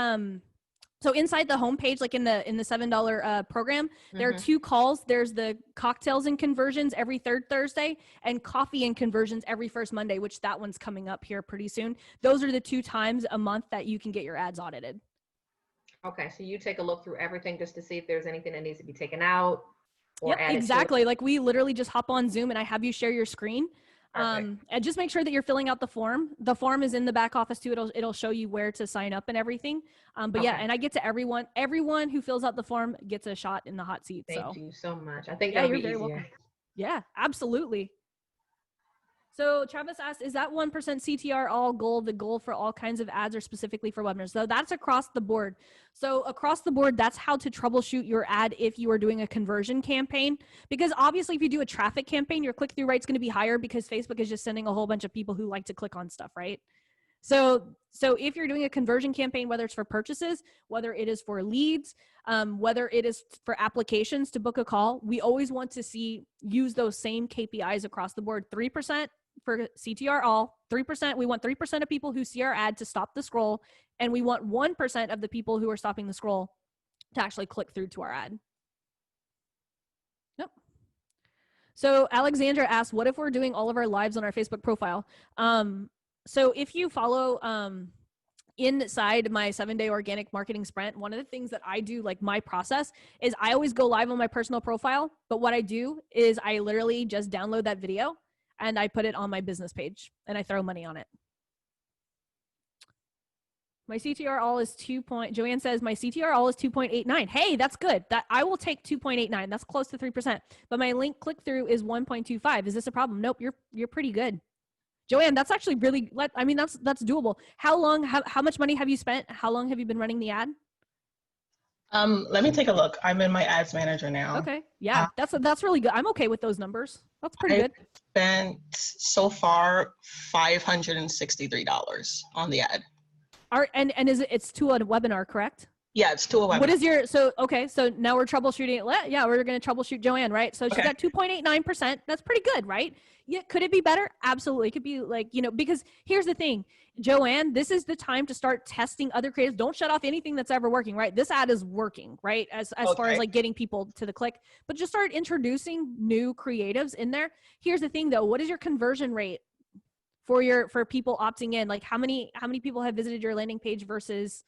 So inside the homepage, like in the $7 program, there are Mhm. 2 calls. There's the cocktails and conversions every third Thursday, and coffee and conversions every first Monday, which that one's coming up here pretty soon. Those are the 2 times a month that you can get your ads audited. Okay, so you take a look through everything just to see if there's anything that needs to be taken out or Yep, added to it. exactly. Like we literally just hop on Zoom and I have you share your screen. Perfect. And just make sure that you're filling out the form. The form is in the back office too. It'll show you where to sign up and everything. But yeah, Okay. and I get to everyone who fills out the form gets a shot in the hot seat. Thank So you so much. I think yeah, that'll you're be very easier. welcome. Yeah, absolutely. So Travis asked, is that 1% CTR all goal the goal for all kinds of ads or specifically for webinars? So that's across the board. So across the board, that's how to troubleshoot your ad if you are doing a conversion campaign. Because obviously if you do a traffic campaign, your click-through rate's going to be higher because Facebook is just sending a whole bunch of people who like to click on stuff, right? So if you're doing a conversion campaign, whether it's for purchases, whether it is for leads, whether it is for applications to book a call, we always want to use those same KPIs across the board. 3% for CTR all, 3%. We want 3% of people who see our ad to stop the scroll, and we want 1% of the people who are stopping the scroll to actually click through to our ad. Yep. So Alexandra asked, what if we're doing all of our lives on our Facebook profile? So if you follow inside my 7-day organic marketing sprint, one of the things that I do, like my process, is I always go live on my personal profile. But what I do is I literally just download that video and I put it on my business page and I throw money on it. My CTR all is Joanne says my CTR all is 2.89. Hey, that's good. That I will take 2.89. That's close to 3%. But my link click through is 1.25. Is this a problem? Nope, you're pretty good. Joanne, that's actually really, I mean, that's doable. How much money have you spent? How long have you been running the ad? Let me take a look. I'm in my ads manager now. Okay. Yeah, that's really good. I'm okay with those numbers. That's pretty I good. spent so far $563 on the ad. And it's to a webinar, correct? Yeah, it's to a webinar. What is so now we're troubleshooting it. Yeah, we're going to troubleshoot Joanne, right? So she's at 2.89%. That's pretty good, right? Yeah. Could it be better? Absolutely. It could be because here's the thing, Joanne, this is the time to start testing other creatives. Don't shut off anything that's ever working, right? This ad is working, right? As far as like getting people to the click, but just start introducing new creatives in there. Here's the thing though. What is your conversion rate for people opting in? Like how many people have visited your landing page versus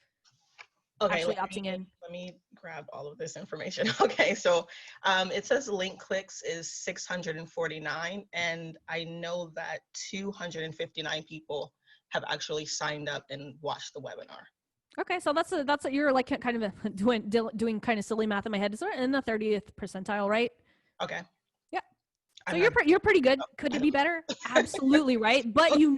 actually opting in? Let me grab all of this information. Okay, so it says link clicks is 649, and I know that 259 people have actually signed up and watched the webinar. Okay, so that's you're like kind of doing kind of silly math in my head. It's in the 30th percentile, right? Okay. So you're pretty good. Could it be better? Absolutely, right? But you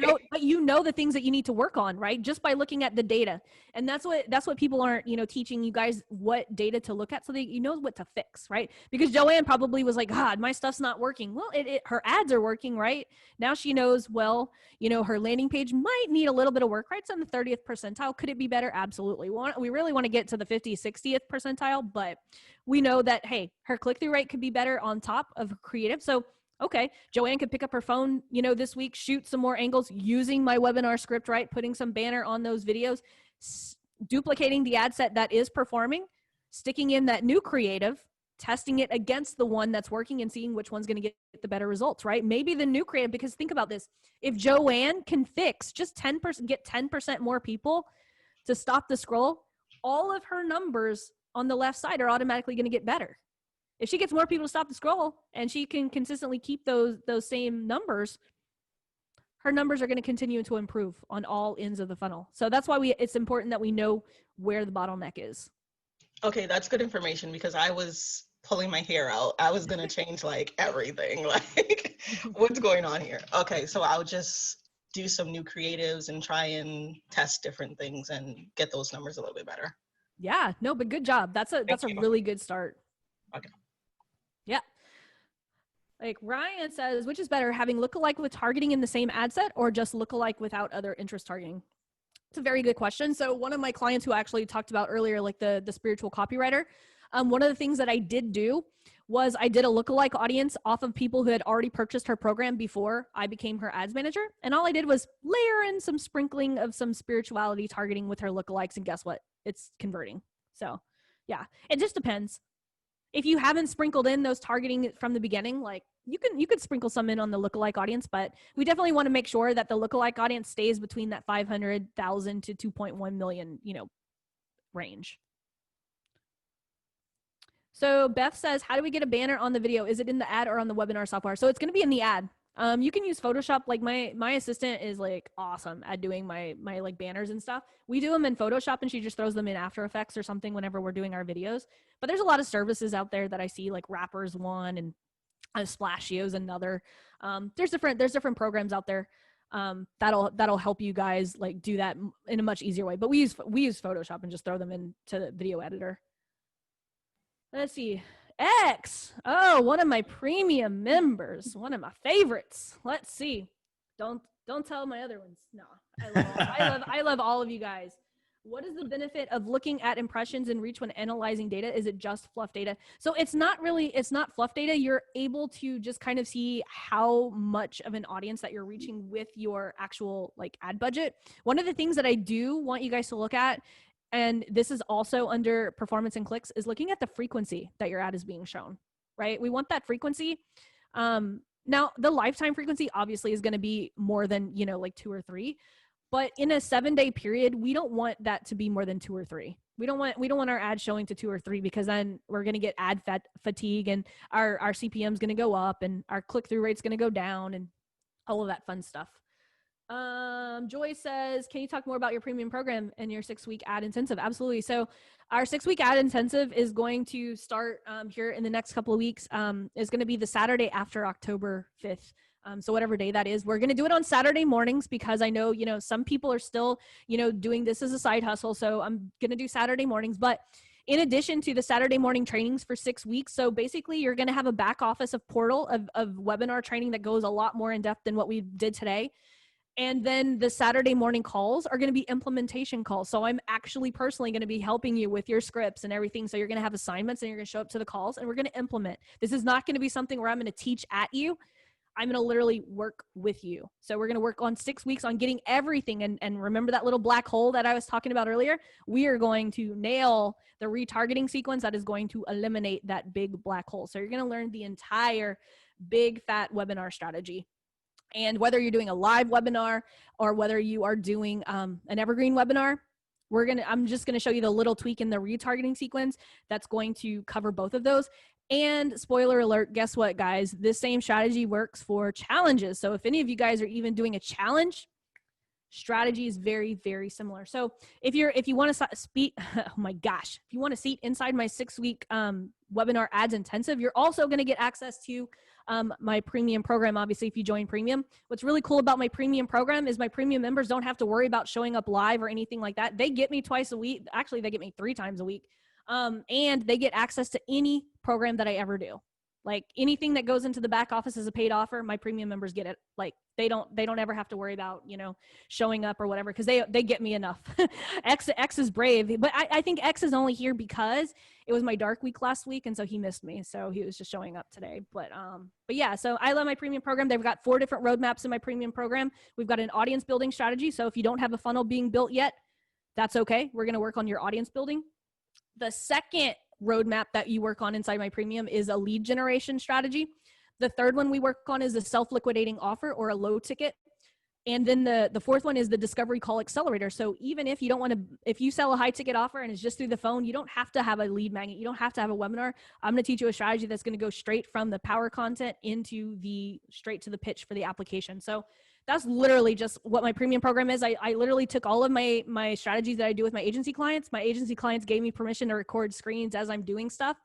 know the things that you need to work on, right? Just by looking at the data. And that's what people aren't, teaching you guys what data to look at so that you know what to fix, right? Because Joanne probably was like, God, my stuff's not working. Well, her ads are working, right? Now she knows, well, her landing page might need a little bit of work, right? It's in the 30th percentile. Could it be better? Absolutely. We really want to get to the 50th, 60th percentile, but we know that, hey, her click-through rate could be better on top of her creative. So, okay, Joanne could pick up her phone, this week, shoot some more angles using my webinar script, right? Putting some banner on those videos, duplicating the ad set that is performing, sticking in that new creative, testing it against the one that's working and seeing which one's going to get the better results, right? Maybe the new creative, because think about this. If Joanne can fix just 10%, get 10% more people to stop the scroll, all of her numbers on the left side are automatically going to get better. If she gets more people to stop the scroll and she can consistently keep those same numbers, her numbers are going to continue to improve on all ends of the funnel. So that's why it's important that we know where the bottleneck is. Okay, that's good information because I was pulling my hair out. I was going to change like everything, like what's going on here? Okay, so I'll just do some new creatives and try and test different things and get those numbers a little bit better. Yeah, no, but good job. That's a really good start. Okay. Yeah. Like Ryan says, which is better, having lookalike with targeting in the same ad set or just lookalike without other interest targeting? It's a very good question. So one of my clients who actually talked about earlier, like the spiritual copywriter, one of the things that I did do was I did a lookalike audience off of people who had already purchased her program before I became her ads manager. And all I did was layer in some sprinkling of some spirituality targeting with her lookalikes. And guess what? It's converting. So yeah, it just depends. If you haven't sprinkled in those targeting from the beginning, like you could sprinkle some in on the lookalike audience, but we definitely want to make sure that the lookalike audience stays between that 500,000 to 2.1 million, range. So Beth says, how do we get a banner on the video? Is it in the ad or on the webinar software? So it's going to be in the ad. You can use Photoshop. Like my assistant is like awesome at doing my like banners and stuff. We do them in Photoshop and she just throws them in After Effects or something whenever we're doing our videos. But there's a lot of services out there that I see, like Wrappers one and Splashios another. There's different programs out there that'll help you guys like do that in a much easier way. But we use Photoshop and just throw them into the video editor. Let's see. X. Oh, one of my premium members. One of my favorites. Let's see. Don't tell my other ones. No. I love all of you guys. What is the benefit of looking at impressions and reach when analyzing data? Is it just fluff data? So it's not fluff data. You're able to just kind of see how much of an audience that you're reaching with your actual like ad budget. One of the things that I do want you guys to look at, and this is also under performance and clicks, is looking at the frequency that your ad is being shown, right? We want that frequency. Now the lifetime frequency obviously is going to be more than, like 2 or 3, but in a 7-day period, we don't want that to be more than 2 or 3. We don't want our ad showing to 2 or 3 because then we're going to get ad fatigue and our CPM is going to go up and our click-through rate's going to go down and all of that fun stuff. Joy says, can you talk more about your premium program and your 6-week ad intensive? Absolutely. So our 6-week ad intensive is going to start here in the next couple of weeks. Is going to be the Saturday after October 5th. So whatever day that is, we're going to do it on Saturday mornings because I know, some people are still, doing this as a side hustle. So I'm going to do Saturday mornings, but in addition to the Saturday morning trainings for 6 weeks. So basically you're going to have a back office of portal of webinar training that goes a lot more in depth than what we did today. And then the Saturday morning calls are going to be implementation calls. So I'm actually personally going to be helping you with your scripts and everything. So you're going to have assignments and you're going to show up to the calls and we're going to implement. This is not going to be something where I'm going to teach at you. I'm going to literally work with you. So we're going to work on 6 weeks on getting everything. And remember that little black hole that I was talking about earlier? We are going to nail the retargeting sequence that is going to eliminate that big black hole. So you're going to learn the entire big fat webinar strategy. And whether you're doing a live webinar or whether you are doing an evergreen webinar, I'm just going to show you the little tweak in the retargeting sequence that's going to cover both of those. And spoiler alert, guess what, guys? This same strategy works for challenges. So if any of you guys are even doing a challenge, strategy is very, very similar. So if you want to speak, oh my gosh, if you want to seat inside my 6-week webinar ads intensive, you're also going to get access to my premium program. Obviously, if you join premium, what's really cool about my premium program is my premium members don't have to worry about showing up live or anything like that. They get me twice a week. Actually, they get me 3 times a week. And they get access to any program that I ever do. Like anything that goes into the back office as a paid offer, my premium members get it. Like they don't ever have to worry about, showing up or whatever, because they get me enough. X is brave, but I think X is only here because it was my dark week last week, and so he missed me, so he was just showing up today. But yeah, so I love my premium program. They've got 4 different roadmaps in my premium program. We've got an audience building strategy. So if you don't have a funnel being built yet, that's okay. We're going to work on your audience building. The second roadmap that you work on inside my premium is a lead generation strategy. The third one we work on is a self-liquidating offer or a low ticket. And then the fourth one is the discovery call accelerator. So even if you don't want to, if you sell a high ticket offer and it's just through the phone, you don't have to have a lead magnet. You don't have to have a webinar. I'm going to teach you a strategy that's going to go straight from the power content into straight to the pitch for the application. So that's literally just what my premium program is. I literally took all of my strategies that I do with my agency clients. My agency clients gave me permission to record screens as I'm doing stuff.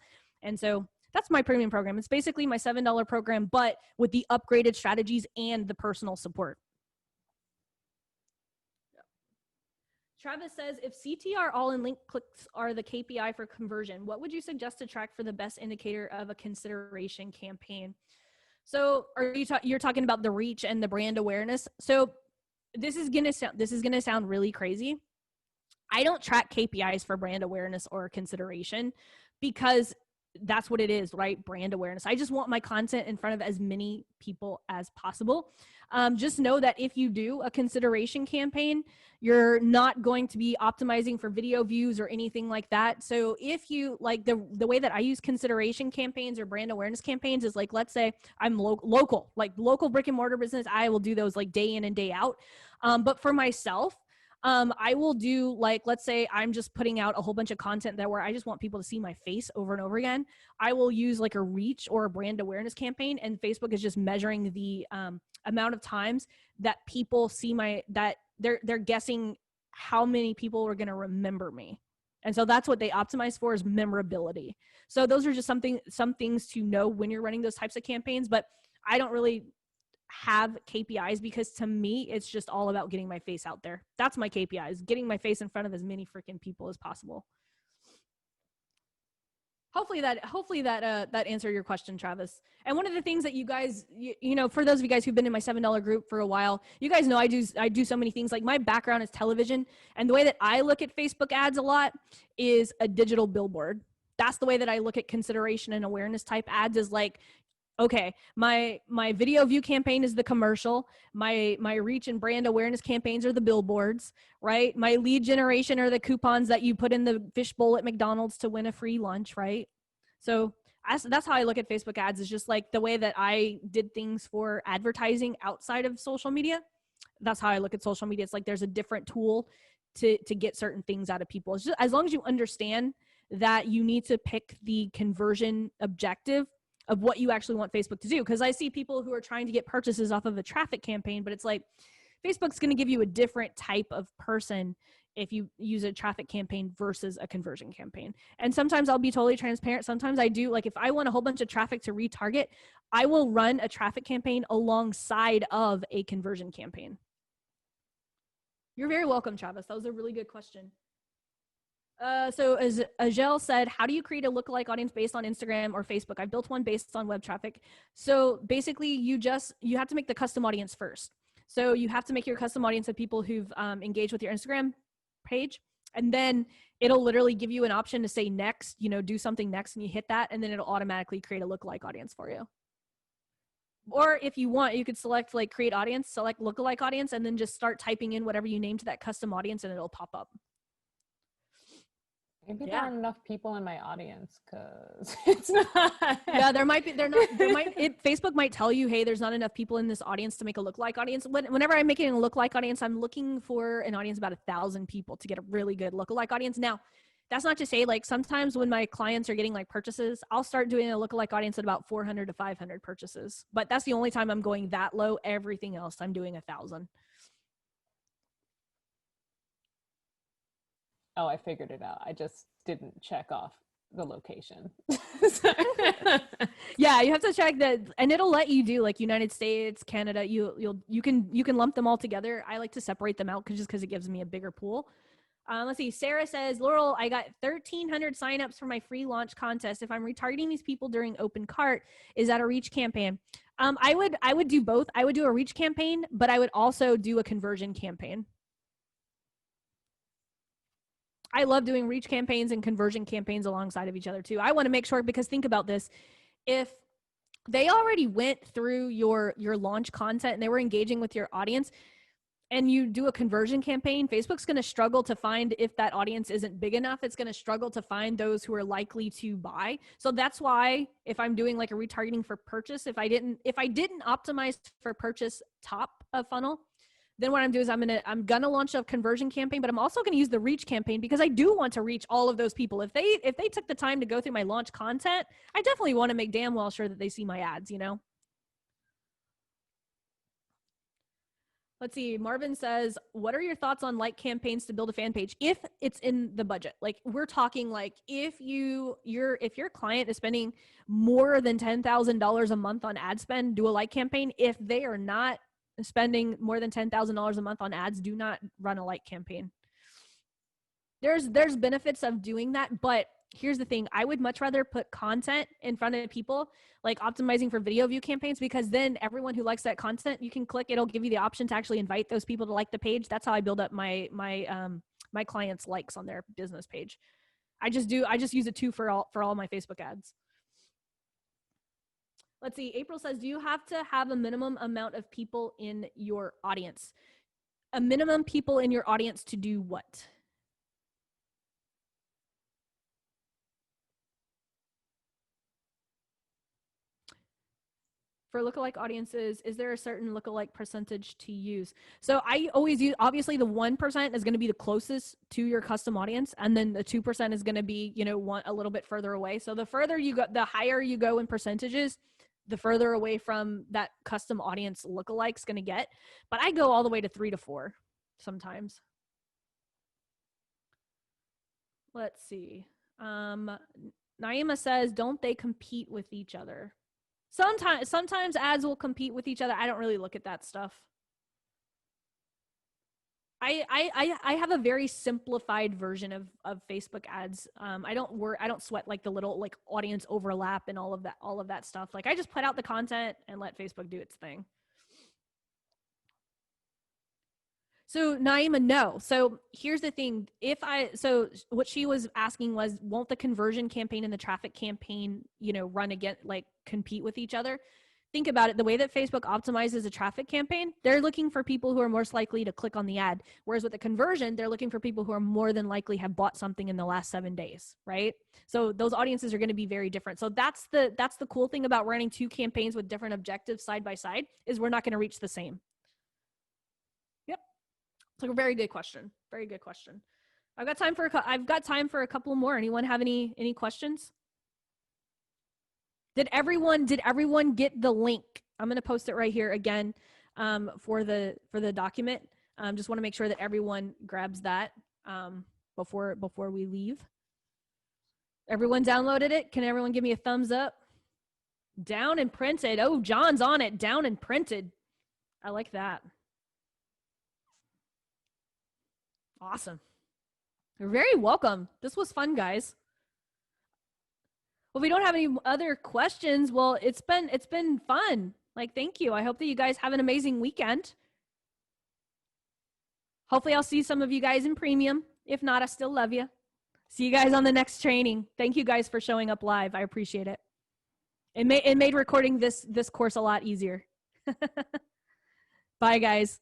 And so that's my premium program. It's basically my $7 program, but with the upgraded strategies and the personal support. Travis says, if CTR all in link clicks are the KPI for conversion, what would you suggest to track for the best indicator of a consideration campaign? So you're talking about the reach and the brand awareness. So this is gonna sound really crazy. I don't track KPIs for brand awareness or consideration because that's what it is, right? Brand awareness. I just want my content in front of as many people as possible. Just know that if you do a consideration campaign, you're not going to be optimizing for video views or anything like that. So if you like the way that I use consideration campaigns or brand awareness campaigns is like, let's say I'm local, like local brick and mortar business, I will do those like day in and day out. But for myself, I will do like, let's say I'm just putting out a whole bunch of content that where I just want people to see my face over and over again. I will use like a reach or a brand awareness campaign, and Facebook is just measuring the amount of times that people see that they're guessing how many people are going to remember me. And so that's what they optimize for, is memorability. So those are just some things to know when you're running those types of campaigns, but I don't really have KPIs because to me, it's just all about getting my face out there. That's my KPIs, getting my face in front of as many freaking people as possible. Hopefully that answered your question, Travis. And one of the things that you guys, you know, for those of you guys who've been in my $7 group for a while, you guys know I do so many things. Like my background is television, and the way that I look at Facebook ads a lot is a digital billboard. That's the way that I look at consideration and awareness type ads, is like, okay, my video view campaign is the commercial. My reach and brand awareness campaigns are the billboards, right? My lead generation are the coupons that you put in the fishbowl at McDonald's to win a free lunch, right? So that's how I look at Facebook ads, is just like the way that I did things for advertising outside of social media. That's how I look at social media. It's like there's a different tool to get certain things out of people. It's just, as long as you understand that you need to pick the conversion objective of what you actually want Facebook to do. Because I see people who are trying to get purchases off of a traffic campaign, but it's like Facebook's going to give you a different type of person if you use a traffic campaign versus a conversion campaign. And sometimes I'll be totally transparent. Sometimes I do, like if I want a whole bunch of traffic to retarget, I will run a traffic campaign alongside of a conversion campaign. You're very welcome, Travis. That was a really good question. So as Ajel said, how do you create a lookalike audience based on Instagram or Facebook? I built one based on web traffic. So basically you have to make the custom audience first. So you have to make your custom audience of people who've engaged with your Instagram page, and then it'll literally give you an option to say next, you know, do something next, and you hit that, and then it'll automatically create a lookalike audience for you. Or if you want, you could select like create audience, select lookalike audience, and then just start typing in whatever you named that custom audience, and it'll pop up. Maybe there aren't enough people in my audience, because it's not. Yeah, Facebook might tell you, hey, there's not enough people in this audience to make a lookalike audience. Whenever I'm making a lookalike audience, I'm looking for an audience about 1,000 people to get a really good lookalike audience. Now, that's not to say, like, sometimes when my clients are getting like purchases, I'll start doing a lookalike audience at about 400 to 500 purchases. But that's the only time I'm going that low. Everything else, I'm doing 1,000. Oh, I figured it out. I just didn't check off the location. Yeah, you have to check that, and it'll let you do like United States, Canada. You can lump them all together. I like to separate them out because it gives me a bigger pool. Let's see. Sarah says, Laurel, I got 1,300 signups for my free launch contest. If I'm retargeting these people during open cart, is that a reach campaign? I would do both. I would do a reach campaign, but I would also do a conversion campaign. I love doing reach campaigns and conversion campaigns alongside of each other too. I want to make sure, because think about this. If they already went through your launch content and they were engaging with your audience, and you do a conversion campaign, Facebook's going to struggle to find, if that audience isn't big enough, it's going to struggle to find those who are likely to buy. So that's why if I'm doing like a retargeting for purchase, if I didn't optimize for purchase top of funnel, then what I'm doing is I'm gonna launch a conversion campaign, but I'm also gonna use the reach campaign, because I do want to reach all of those people. If they took the time to go through my launch content, I definitely want to make damn well sure that they see my ads, you know? Let's see. Marvin says, what are your thoughts on like campaigns to build a fan page if it's in the budget? Like, we're talking like if your client is spending more than $10,000 a month on ad spend, do a like campaign. If they are not spending more than $10,000 a month on ads, do not run a like campaign. There's benefits of doing that, but here's the thing. I would much rather put content in front of people, like optimizing for video view campaigns, because then everyone who likes that content, you can click, it'll give you the option to actually invite those people to like the page. That's how I build up my clients' likes on their business page. I just use it too for all my Facebook ads. Let's see. April says, do you have to have a minimum amount of people in your audience? A minimum people in your audience to do what? For lookalike audiences, is there a certain lookalike percentage to use? So I always use, obviously the 1% is going to be the closest to your custom audience. And then the 2% is going to be, a little bit further away. So the further you go, the higher you go in percentages, the further away from that custom audience lookalike's going to get. But I go all the way to 3 to 4 sometimes. Let's see. Naima says, don't they compete with each other? Sometimes ads will compete with each other. I don't really look at that stuff. I have a very simplified version of Facebook ads. I don't sweat like the little like audience overlap and all of that stuff. Like I just put out the content and let Facebook do its thing. So Naima, no. So here's the thing. So what she was asking was, won't the conversion campaign and the traffic campaign, run against, like compete with each other? Think about it. The way that Facebook optimizes a traffic campaign, they're looking for people who are most likely to click on the ad. Whereas with the conversion, they're looking for people who are more than likely have bought something in the last 7 days, right? So those audiences are going to be very different. So that's the cool thing about running 2 campaigns with different objectives side by side, is we're not going to reach the same. It's a very good question. Very good question. I've got time for a couple more. Anyone have any questions? Did everyone get the link? I'm going to post it right here again for the document. Just want to make sure that everyone grabs that before we leave. Everyone downloaded it? Can everyone give me a thumbs up? Down and printed. Oh, John's on it. Down and printed. I like that. Awesome. You're very welcome. This was fun, guys. Well, we don't have any other questions. Well, it's been fun. Like, thank you. I hope that you guys have an amazing weekend. Hopefully I'll see some of you guys in premium. If not, I still love you. See you guys on the next training. Thank you guys for showing up live. I appreciate it. It made recording this course a lot easier. Bye, guys.